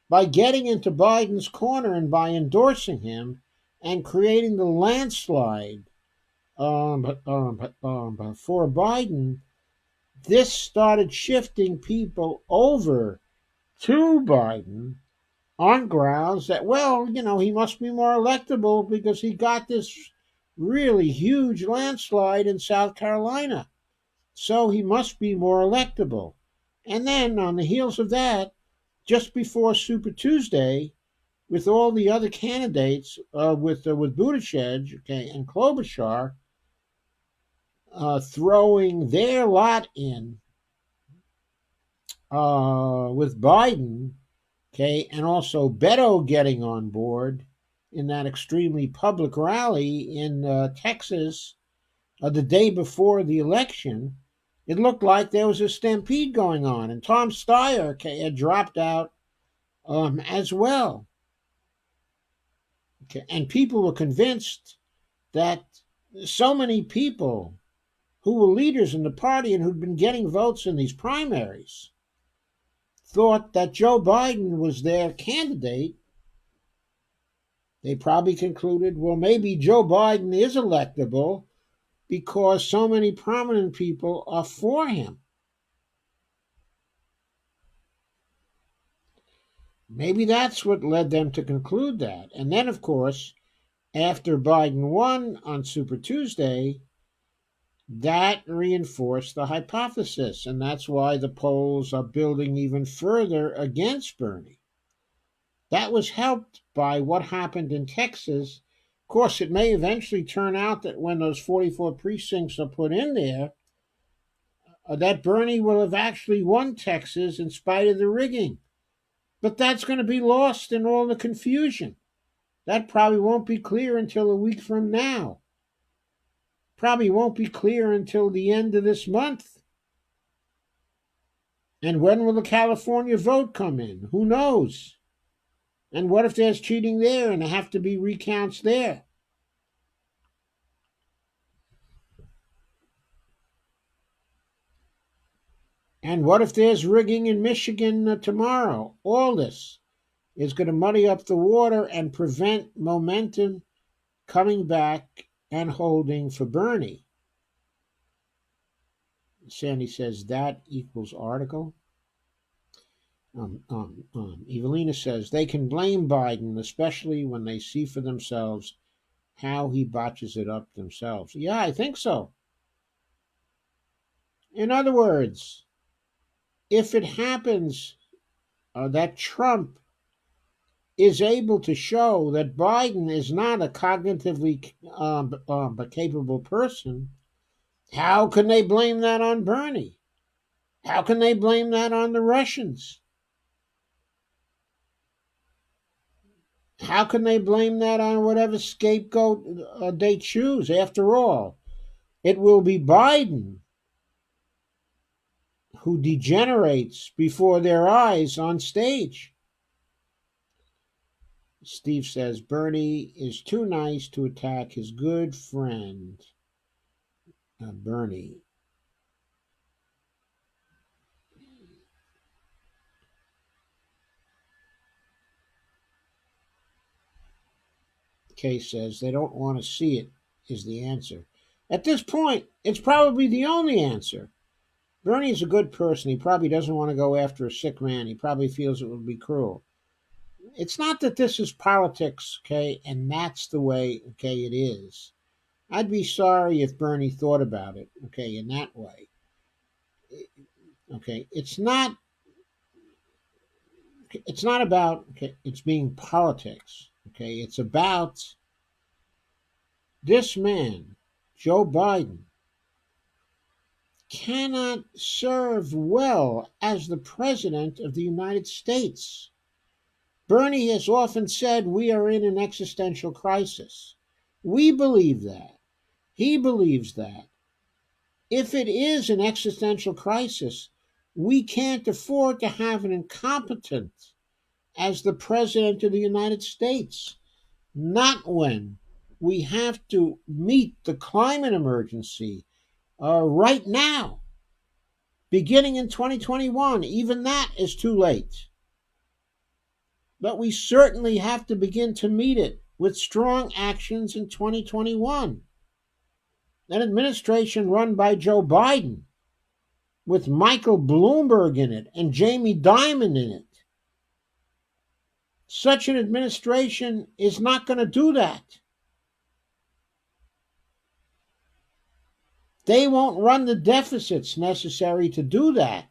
by getting into Biden's corner and by endorsing him and creating the landslide for Biden, this started shifting people over to Biden on grounds that, well, he must be more electable because he got this really huge landslide in South Carolina. So he must be more electable. And then on the heels of that, just before Super Tuesday, with all the other candidates, with Buttigieg, okay, and Klobuchar, throwing their lot in with Biden, okay, and also Beto getting on board in that extremely public rally in Texas the day before the election, it looked like there was a stampede going on, and Tom Steyer, okay, had dropped out as well. Okay, and people were convinced that so many people who were leaders in the party and who'd been getting votes in these primaries thought that Joe Biden was their candidate. They probably concluded, well, maybe Joe Biden is electable because so many prominent people are for him. Maybe that's what led them to conclude that. And then, of course, after Biden won on Super Tuesday, that reinforced the hypothesis, and that's why the polls are building even further against Bernie. That was helped by what happened in Texas. Of course, it may eventually turn out that when those 44 precincts are put in there, that Bernie will have actually won Texas in spite of the rigging. But that's going to be lost in all the confusion. That probably won't be clear until a week from now. Probably won't be clear until the end of this month. And when will the California vote come in? Who knows? And what if there's cheating there and there have to be recounts there? And what if there's rigging in Michigan tomorrow? All this is going to muddy up the water and prevent momentum coming back and holding for Bernie. Sandy says that equals article. Evelina says they can blame Biden, especially when they see for themselves how he botches it up themselves. Yeah, I think so. In other words, if it happens that Trump is able to show that Biden is not a cognitively capable person, how can they blame that on Bernie? How can they blame that on the Russians? How can they blame that on whatever scapegoat they choose? After all, it will be Biden who degenerates before their eyes on stage. Steve says Bernie is too nice to attack his good friend, Bernie. Kay says they don't want to see it, is the answer. At this point, it's probably the only answer. Bernie's a good person. He probably doesn't want to go after a sick man. He probably feels it would be cruel. It's not that this is politics, okay, and that's the way, okay, it is. I'd be sorry if Bernie thought about it, okay, in that way. Okay, it's not about, okay, it's being politics, okay? It's about this man, Joe Biden, cannot serve well as the president of the United States. Bernie has often said we are in an existential crisis. We believe that. He believes that. If it is an existential crisis, we can't afford to have an incompetent as the president of the United States. Not when we have to meet the climate emergency right now, beginning in 2021. Even that is too late. But we certainly have to begin to meet it with strong actions in 2021. An administration run by Joe Biden, with Michael Bloomberg in it and Jamie Dimon in it. Such an administration is not going to do that. They won't run the deficits necessary to do that.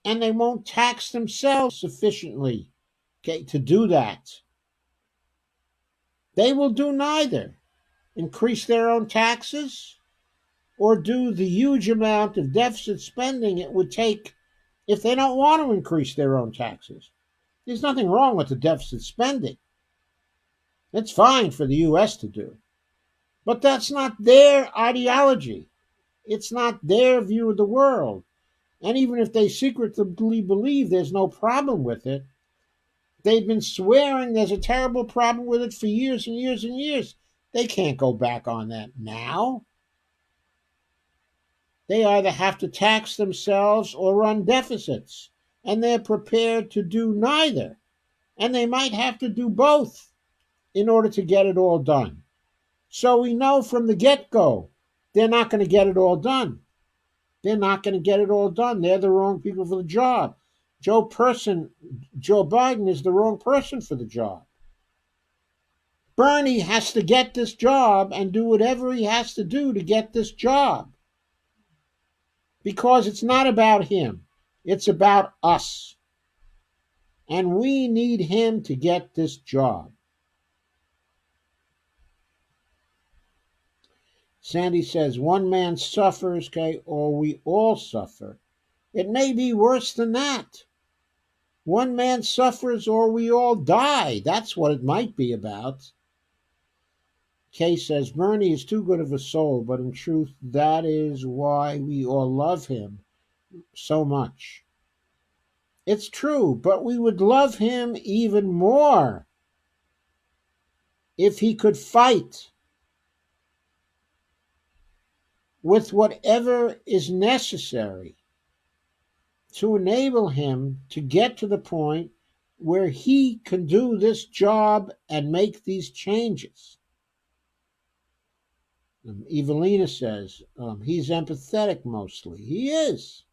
And they won't tax themselves sufficiently, okay, to do that. They will do neither. Increase their own taxes or do the huge amount of deficit spending it would take if they don't want to increase their own taxes. There's nothing wrong with the deficit spending. It's fine for the U.S. to do. But that's not their ideology. It's not their view of the world. And even if they secretly believe there's no problem with it, they've been swearing there's a terrible problem with it for years and years and years. They can't go back on that now. They either have to tax themselves or run deficits, and they're prepared to do neither. And they might have to do both in order to get it all done. So we know from the get-go, they're not going to get it all done. They're not going to get it all done. They're the wrong people for the job. Joe Biden is the wrong person for the job. Bernie has to get this job and do whatever he has to do to get this job. Because it's not about him. It's about us. And we need him to get this job. Sandy says, one man suffers, okay, or we all suffer. It may be worse than that. One man suffers or we all die. That's what it might be about. Kay says, Bernie is too good of a soul, but in truth, that is why we all love him so much. It's true, but we would love him even more if he could fight with whatever is necessary to enable him to get to the point where he can do this job and make these changes. Evelina says, he's empathetic mostly. He is.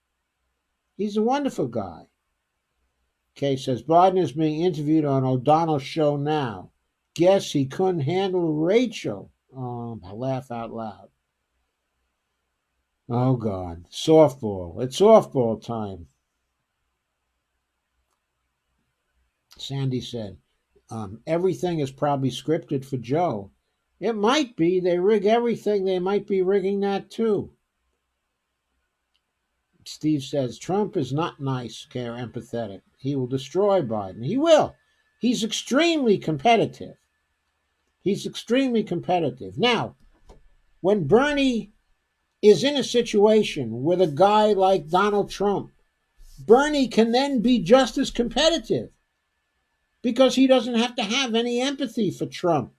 He's a wonderful guy. Kay says, Biden is being interviewed on O'Donnell's show now. Guess he couldn't handle Rachel. I laugh out loud. Oh, God. Softball. It's softball time. Sandy said, everything is probably scripted for Joe. It might be. They rig everything. They might be rigging that too. Steve says, Trump is not nice or empathetic. He will destroy Biden. He will. He's extremely competitive. He's extremely competitive. Now, when Bernie is in a situation with a guy like Donald Trump, Bernie can then be just as competitive because he doesn't have to have any empathy for Trump.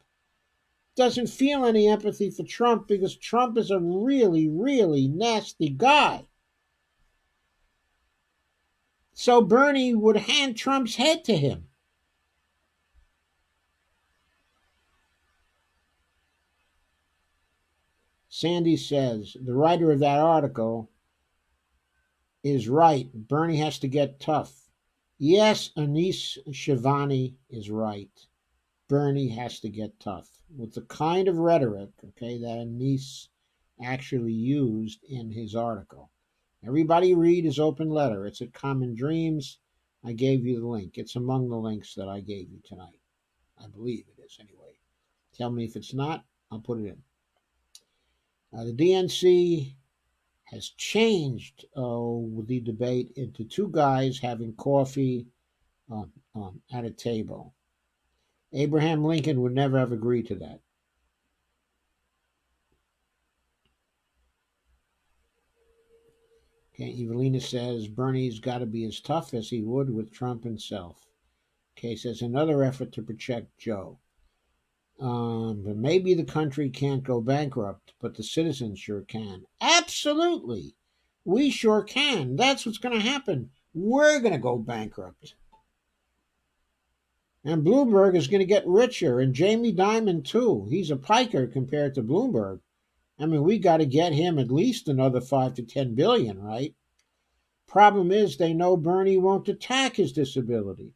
Doesn't feel any empathy for Trump because Trump is a really, really nasty guy. So Bernie would hand Trump's head to him. Sandy says, the writer of that article is right. Bernie has to get tough. Yes, Anis Shivani is right. Bernie has to get tough. With the kind of rhetoric, okay, that Anis actually used in his article. Everybody read his open letter. It's at Common Dreams. I gave you the link. It's among the links that I gave you tonight. I believe it is anyway. Tell me if it's not. I'll put it in. The DNC has changed the debate into two guys having coffee at a table. Abraham Lincoln would never have agreed to that. Okay, Evelina says Bernie's got to be as tough as he would with Trump himself. Okay, says another effort to protect Joe. But maybe the country can't go bankrupt, but the citizens sure can. Absolutely. We sure can. That's what's going to happen. We're going to go bankrupt. And Bloomberg is going to get richer, and Jamie Dimon too. He's a piker compared to Bloomberg. I mean, we got to get him at least another 5 to 10 billion, right? Problem is, they know Bernie won't attack his disability.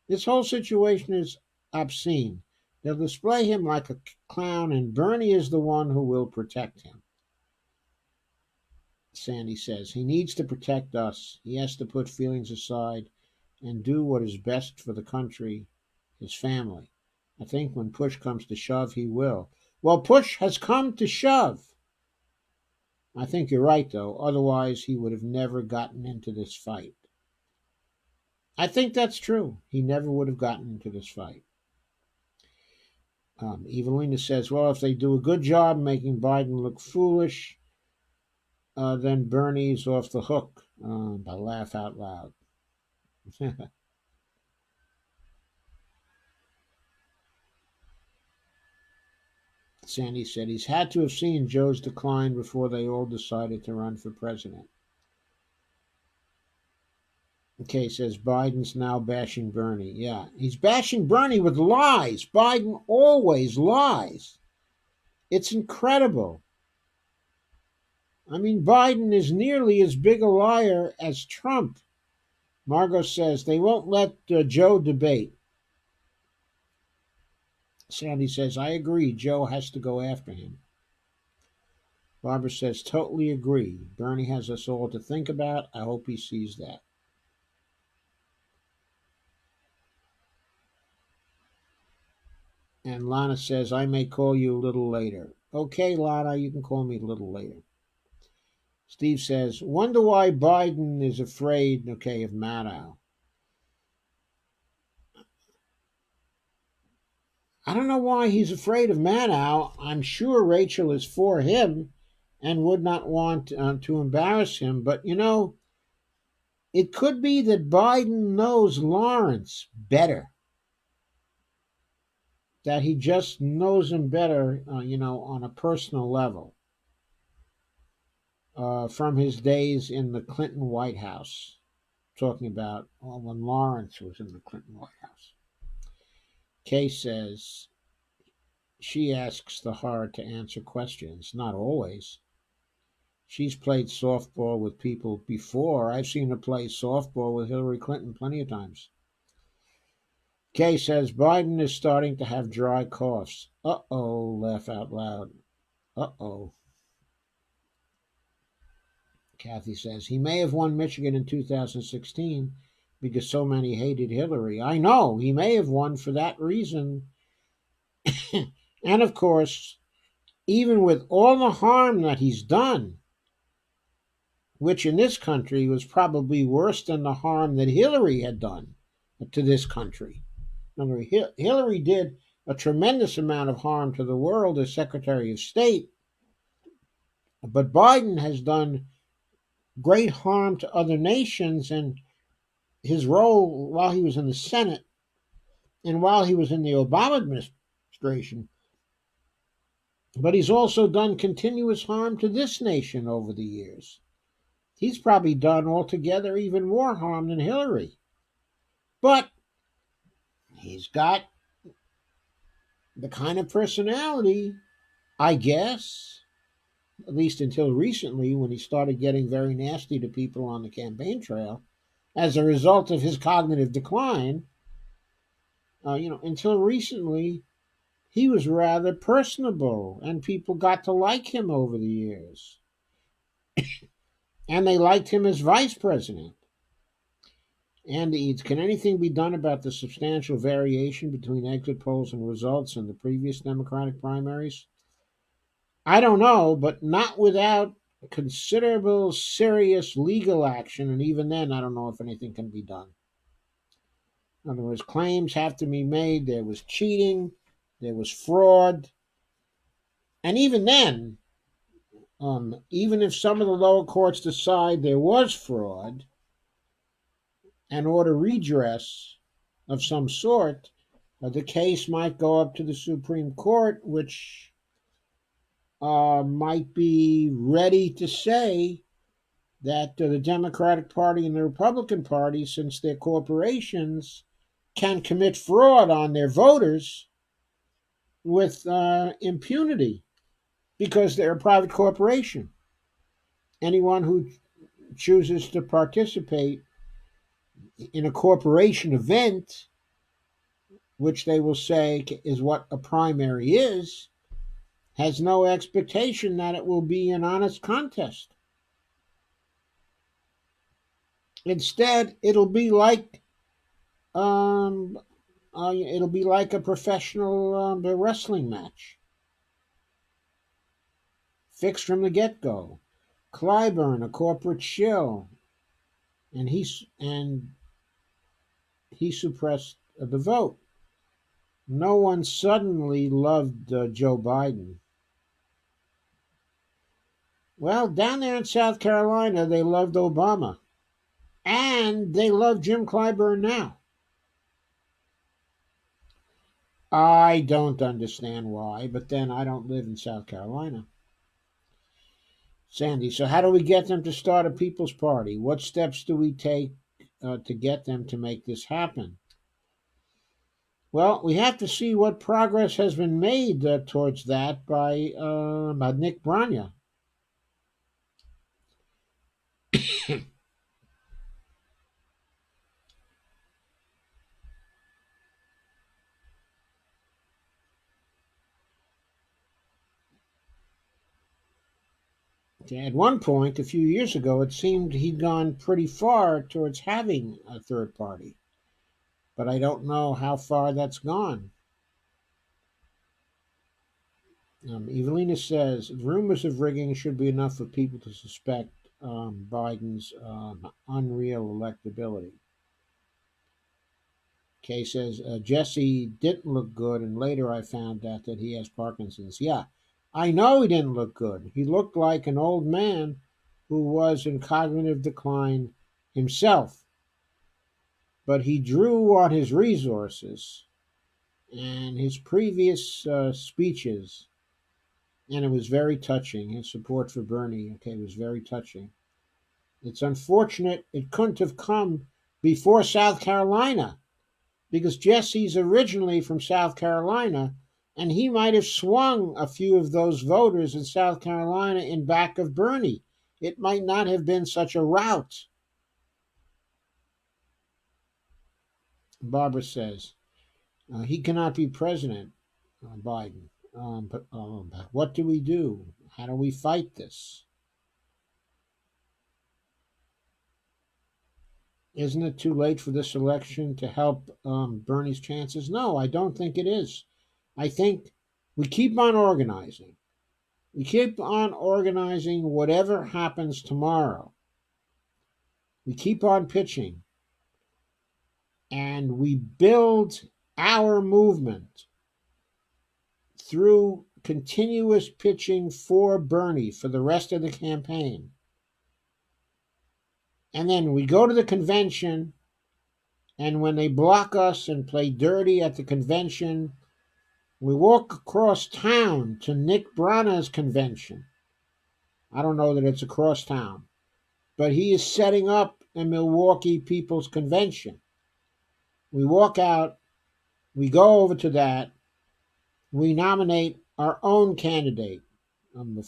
This whole situation is obscene. They'll display him like a clown, and Bernie is the one who will protect him. Sandy says, he needs to protect us. He has to put feelings aside and do what is best for the country, his family. I think when push comes to shove, he will. Well, push has come to shove. I think you're right, though. Otherwise, he would have never gotten into this fight. I think that's true. He never would have gotten into this fight. Evelina says, well, if they do a good job making Biden look foolish, then Bernie's off the hook. I laugh out loud. Sandy said he's had to have seen Joe's decline before they all decided to run for president. Okay, says Biden's now bashing Bernie. Yeah, he's bashing Bernie with lies. Biden always lies. It's incredible. I mean, Biden is nearly as big a liar as Trump. Margot says they won't let Joe debate. Sandy says, I agree. Joe has to go after him. Barbara says, totally agree. Bernie has us all to think about. I hope he sees that. And Lana says, I may call you a little later. Okay, Lana, you can call me a little later. Steve says, wonder why Biden is afraid, of Maddow. I don't know why he's afraid of Maddow. I'm sure Rachel is for him and would not want to embarrass him. But, it could be that Biden knows Lawrence better. That he just knows him better, on a personal level. From his days in the Clinton White House. Talking about when Lawrence was in the Clinton White House. Kay says she asks the hard to answer questions, not always. She's played softball with people before. I've seen her play softball with Hillary Clinton plenty of times. Kay says Biden is starting to have dry coughs. Uh-oh, laugh out loud. Uh-oh. Kathy says he may have won Michigan in 2016 because so many hated Hillary. I know, he may have won for that reason. And of course, even with all the harm that he's done, which in this country was probably worse than the harm that Hillary had done to this country. Remember, Hillary did a tremendous amount of harm to the world as Secretary of State, but Biden has done great harm to other nations, and his role while he was in the Senate and while he was in the Obama administration, but he's also done continuous harm to this nation over the years. He's probably done altogether even more harm than Hillary. But he's got the kind of personality, I guess, at least until recently when he started getting very nasty to people on the campaign trail as a result of his cognitive decline. Until recently, he was rather personable and people got to like him over the years. And they liked him as vice president. And can anything be done about the substantial variation between exit polls and results in the previous Democratic primaries? I don't know, but not without considerable serious legal action, and even then I don't know if anything can be done. In other words, claims have to be made. There was cheating, there was fraud, and even then, even if some of the lower courts decide there was fraud and order redress of some sort, the case might go up to the Supreme Court, which might be ready to say that the Democratic Party and the Republican Party, since they're corporations, can commit fraud on their voters with impunity because they're a private corporation. Anyone who chooses to participate in a corporation event, which they will say is what a primary is, has no expectation that it will be an honest contest. Instead, it'll be like a professional wrestling match, fixed from the get-go. Clyburn, a corporate shill, and he suppressed the vote. No one suddenly loved Joe Biden. Well, down there in South Carolina, they loved Obama. And they love Jim Clyburn now. I don't understand why, but then I don't live in South Carolina. Sandy, so how do we get them to start a People's Party? What steps do we take to get them to make this happen? Well, we have to see what progress has been made towards that by Nick Branya. At one point, a few years ago, it seemed he'd gone pretty far towards having a third party. But I don't know how far that's gone. Evelina says, rumors of rigging should be enough for people to suspect Biden's unreal electability. Kay says, Jesse didn't look good, and later I found out that he has Parkinson's. Yeah, I know he didn't look good. He looked like an old man who was in cognitive decline himself. But he drew on his resources and his previous speeches, and it was very touching. His support for Bernie, was very touching. It's unfortunate it couldn't have come before South Carolina, because Jesse's originally from South Carolina, and he might have swung a few of those voters in South Carolina in back of Bernie. It might not have been such a rout. Barbara says, He cannot be president, Biden. But what do we do? How do we fight this? Isn't it too late for this election to help Bernie's chances? No, I don't think it is. I think we keep on organizing. We keep on organizing whatever happens tomorrow. We keep on pitching. And we build our movement through continuous pitching for Bernie for the rest of the campaign. And then we go to the convention, and when they block us and play dirty at the convention, we walk across town to Nick Brana's convention. I don't know that it's across town, but he is setting up a Milwaukee People's Convention. We walk out, we go over to that, we nominate our own candidate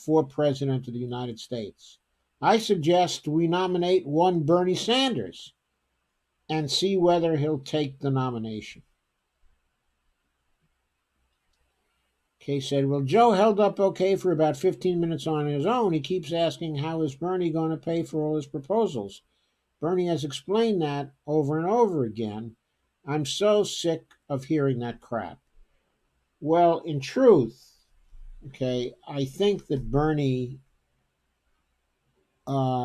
for President of the United States. I suggest we nominate one Bernie Sanders and see whether he'll take the nomination. Kay said, well, Joe held up okay for about 15 minutes on his own. He keeps asking, how is Bernie going to pay for all his proposals? Bernie has explained that over and over again. I'm so sick of hearing that crap. Well, in truth, okay, I think that Bernie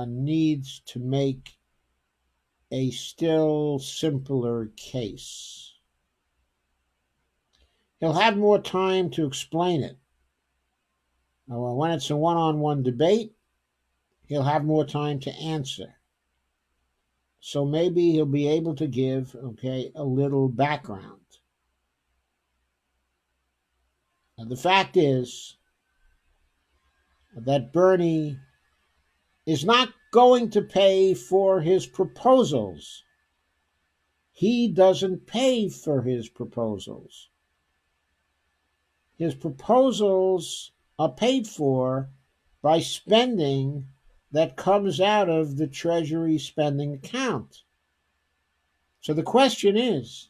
needs to make a still simpler case. He'll have more time to explain it. When it's a one-on-one debate, he'll have more time to answer. So maybe he'll be able to give, okay, a little background. Now, the fact is that Bernie is not going to pay for his proposals. He doesn't pay for his proposals. His proposals are paid for by spending that comes out of the Treasury spending account. So the question is,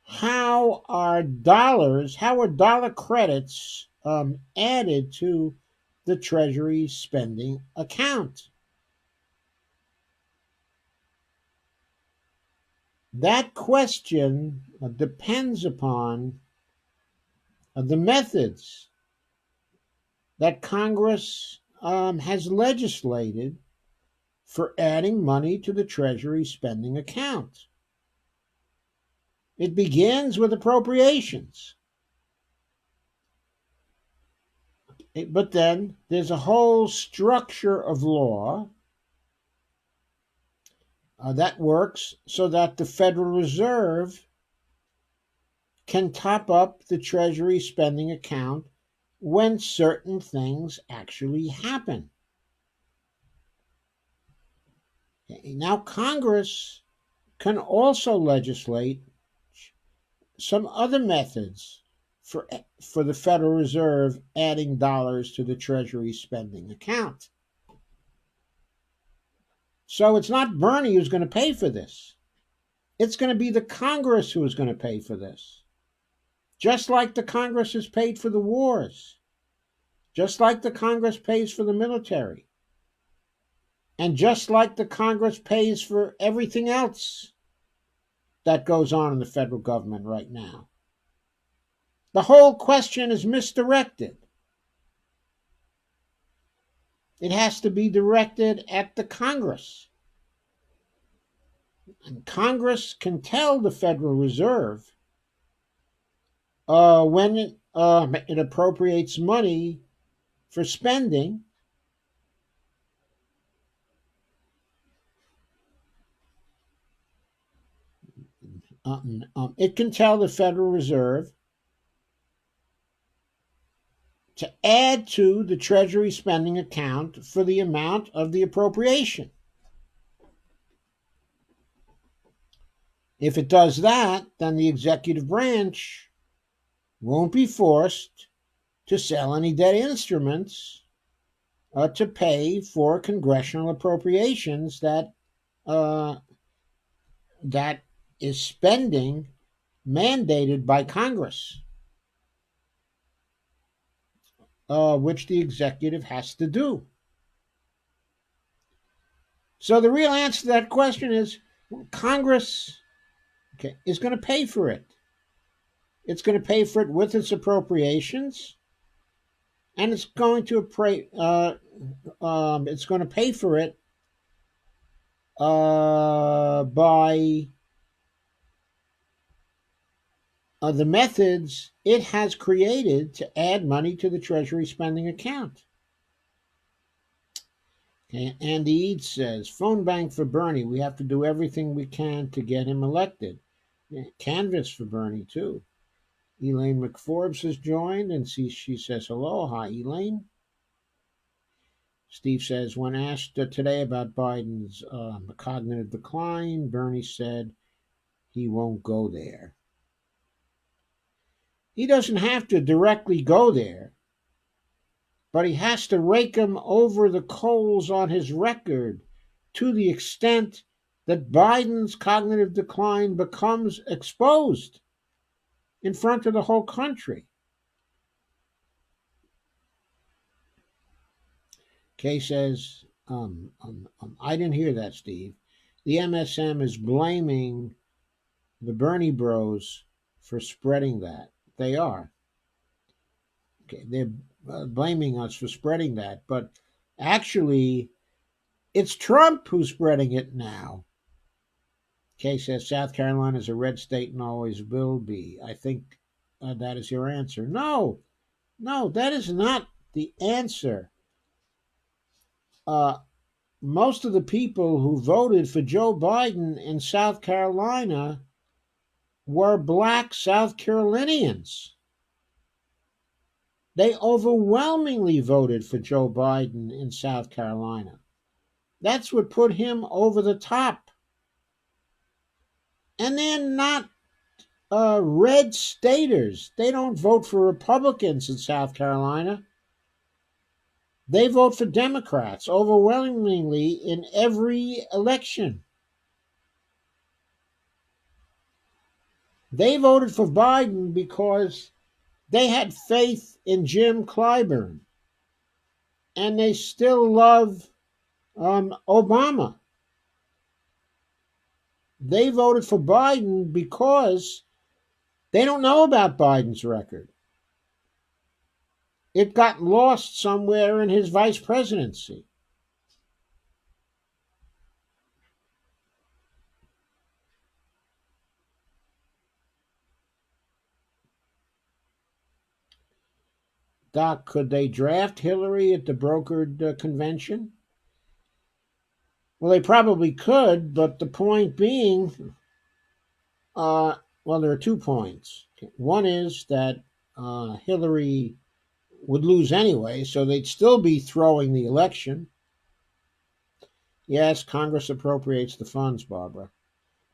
how are dollar credits added to the Treasury spending account? That question depends upon the methods that Congress has legislated for adding money to the Treasury spending account. It begins with appropriations. But then there's a whole structure of law that works so that the Federal Reserve can top up the Treasury spending account when certain things actually happen. Now, Congress can also legislate some other methods for the Federal Reserve adding dollars to the Treasury spending account. So it's not Bernie who's going to pay for this. It's going to be the Congress who is going to pay for this. Just like the Congress has paid for the wars. Just like the Congress pays for the military. And just like the Congress pays for everything else that goes on in the federal government right now. The whole question is misdirected. It has to be directed at the Congress. And Congress can tell the Federal Reserve when it appropriates money for spending, it can tell the Federal Reserve to add to the Treasury spending account for the amount of the appropriation. If it does that, then the executive branch won't be forced to sell any debt instruments to pay for congressional appropriations that is spending mandated by Congress, which the executive has to do. So the real answer to that question is Congress is going to pay for it. It's going to pay for it with its appropriations, and it's going to pay for it by the methods it has created to add money to the Treasury spending account. Okay, Andy Eads says, phone bank for Bernie. We have to do everything we can to get him elected. Yeah, canvas for Bernie, too. Elaine McForbes has joined, and she says, hello. Hi, Elaine. Steve says, when asked today about Biden's cognitive decline, Bernie said he won't go there. He doesn't have to directly go there, but he has to rake him over the coals on his record to the extent that Biden's cognitive decline becomes exposed in front of the whole country. Kay says, I didn't hear that, Steve. The MSM is blaming the Bernie bros for spreading that. They are. Okay, they're blaming us for spreading that, but actually, it's Trump who's spreading it now. Kay says South Carolina is a red state and always will be. I think that is your answer. No, that is not the answer. Most of the people who voted for Joe Biden in South Carolina were black South Carolinians. They overwhelmingly voted for Joe Biden in South Carolina. That's what put him over the top. And they're not red staters. They don't vote for Republicans in South Carolina. They vote for Democrats overwhelmingly in every election. They voted for Biden because they had faith in Jim Clyburn, and they still love Obama. They voted for Biden because they don't know about Biden's record. It got lost somewhere in his vice presidency. Doc, could they draft Hillary at the brokered convention? Well, they probably could, but the point being, well, there are 2 points. One is that Hillary would lose anyway, so they'd still be throwing the election. Yes, Congress appropriates the funds, Barbara.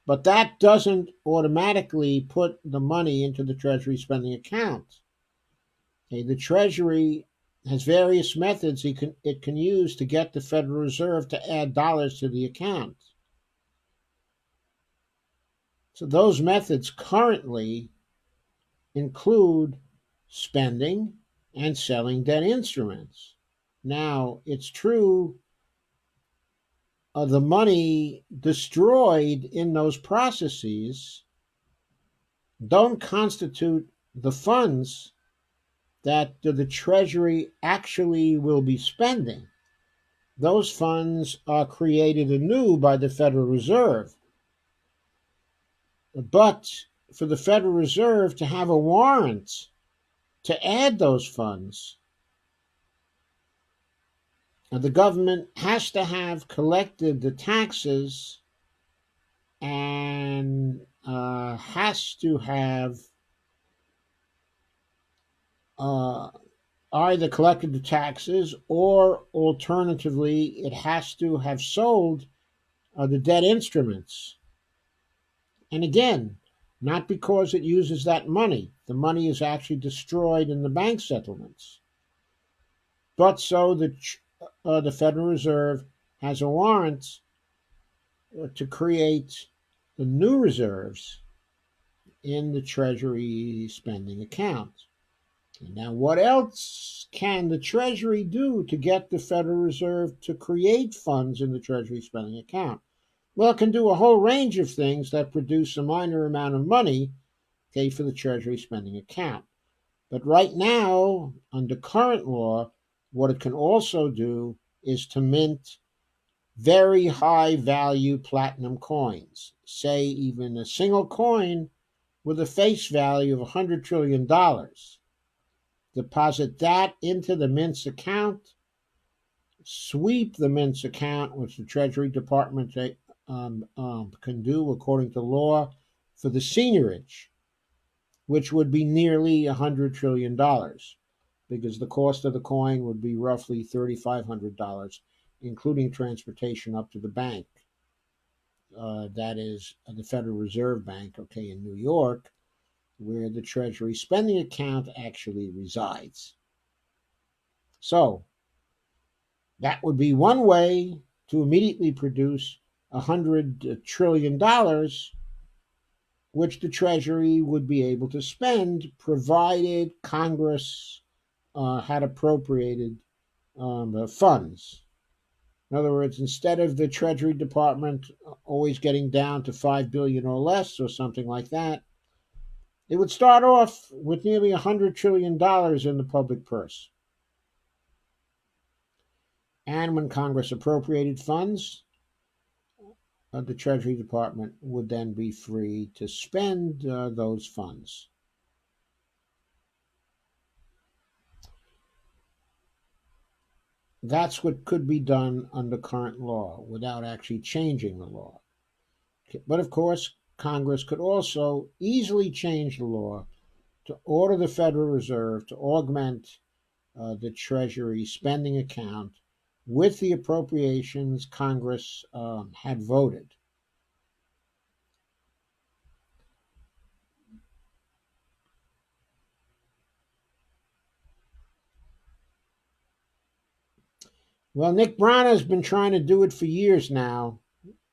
But that doesn't automatically put the money into the Treasury spending account. Okay, the Treasury has various methods it can use to get the Federal Reserve to add dollars to the account. So those methods currently include spending and selling debt instruments. Now, it's true the money destroyed in those processes don't constitute the funds that the Treasury actually will be spending. Those funds are created anew by the Federal Reserve. But for the Federal Reserve to have a warrant to add those funds, the government has to have collected the taxes and has to have either collected the taxes or alternatively it has to have sold the debt instruments. And again, not because it uses that money. The money is actually destroyed in the bank settlements. But so that the Federal Reserve has a warrant to create the new reserves in the Treasury spending account. And now, what else can the Treasury do to get the Federal Reserve to create funds in the Treasury spending account? Well, it can do a whole range of things that produce a minor amount of money, okay, for the Treasury spending account. But right now, under current law, what it can also do is to mint very high value platinum coins, say even a single coin with a face value of $100 trillion. Deposit that into the mint's account, sweep the mint's account, which the Treasury Department can do according to law for the seigniorage, which would be nearly $100 trillion, because the cost of the coin would be roughly $3,500, including transportation up to the bank. That is the Federal Reserve Bank, okay, in New York, where the Treasury spending account actually resides. So, that would be one way to immediately produce $100 trillion, which the Treasury would be able to spend provided Congress had appropriated funds. In other words, instead of the Treasury Department always getting down to $5 billion or less or something like that, it would start off with nearly $100 trillion in the public purse. And when Congress appropriated funds, the Treasury Department would then be free to spend those funds. That's what could be done under current law without actually changing the law. But of course, Congress could also easily change the law to order the Federal Reserve to augment the Treasury spending account with the appropriations Congress had voted. Well, Nick Brana has been trying to do it for years now,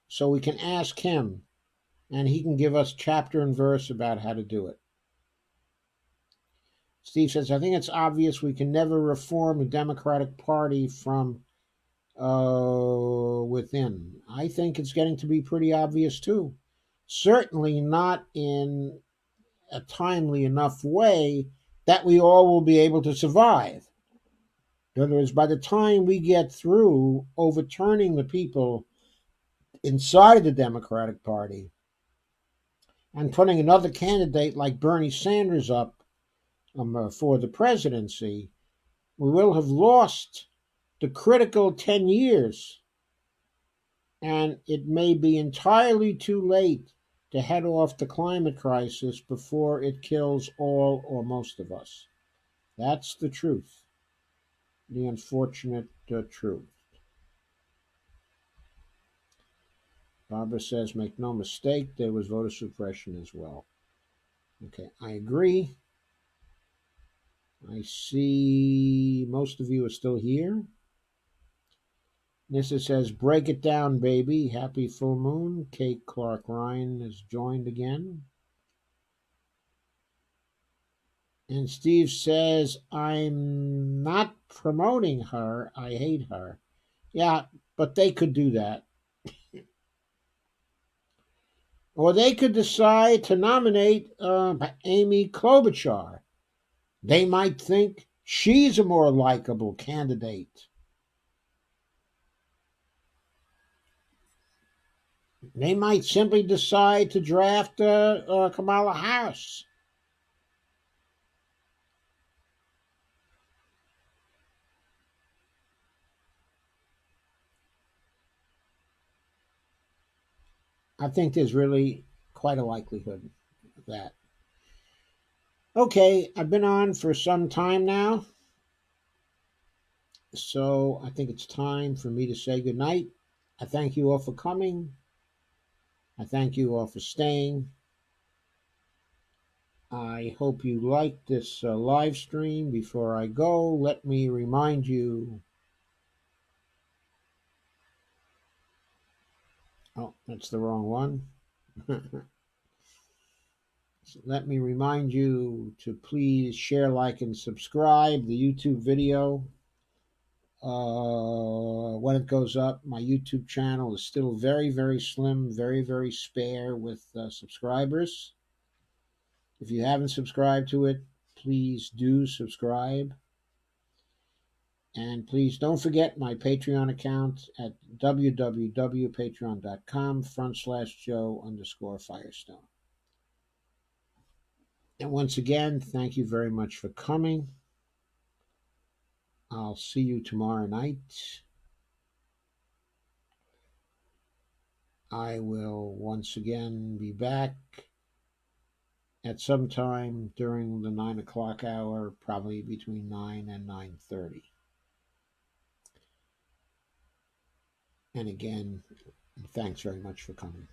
so we can ask him, and he can give us chapter and verse about how to do it. Steve says, I think it's obvious we can never reform the Democratic Party from within. I think it's getting to be pretty obvious too. Certainly not in a timely enough way that we all will be able to survive. In other words, by the time we get through overturning the people inside the Democratic Party and putting another candidate like Bernie Sanders up for the presidency, we will have lost the critical 10 years, and it may be entirely too late to head off the climate crisis before it kills all or most of us. That's the truth, the unfortunate truth. Barbara says, make no mistake, there was voter suppression as well. Okay, I agree. I see most of you are still here. Nissa says, break it down, baby. Happy full moon. Kate Clark Ryan has joined again. And Steve says, I'm not promoting her. I hate her. Yeah, but they could do that. Or they could decide to nominate Amy Klobuchar. They might think she's a more likable candidate. They might simply decide to draft Kamala Harris. I think there's really quite a likelihood of that. Okay, I've been on for some time now, so I think it's time for me to say goodnight. I thank you all for coming. I thank you all for staying. I hope you liked this live stream. Before I go, let me remind you. Oh, that's the wrong one. let me remind you to please share, like, and subscribe the YouTube video. When it goes up, my YouTube channel is still very, very slim, very, very spare with subscribers. If you haven't subscribed to it, please do subscribe. And please don't forget my Patreon account at www.patreon.com/Joe_Firestone. And once again, thank you very much for coming. I'll see you tomorrow night. I will once again be back at some time during the 9 o'clock hour, probably between 9 and 9:30. And again, thanks very much for coming.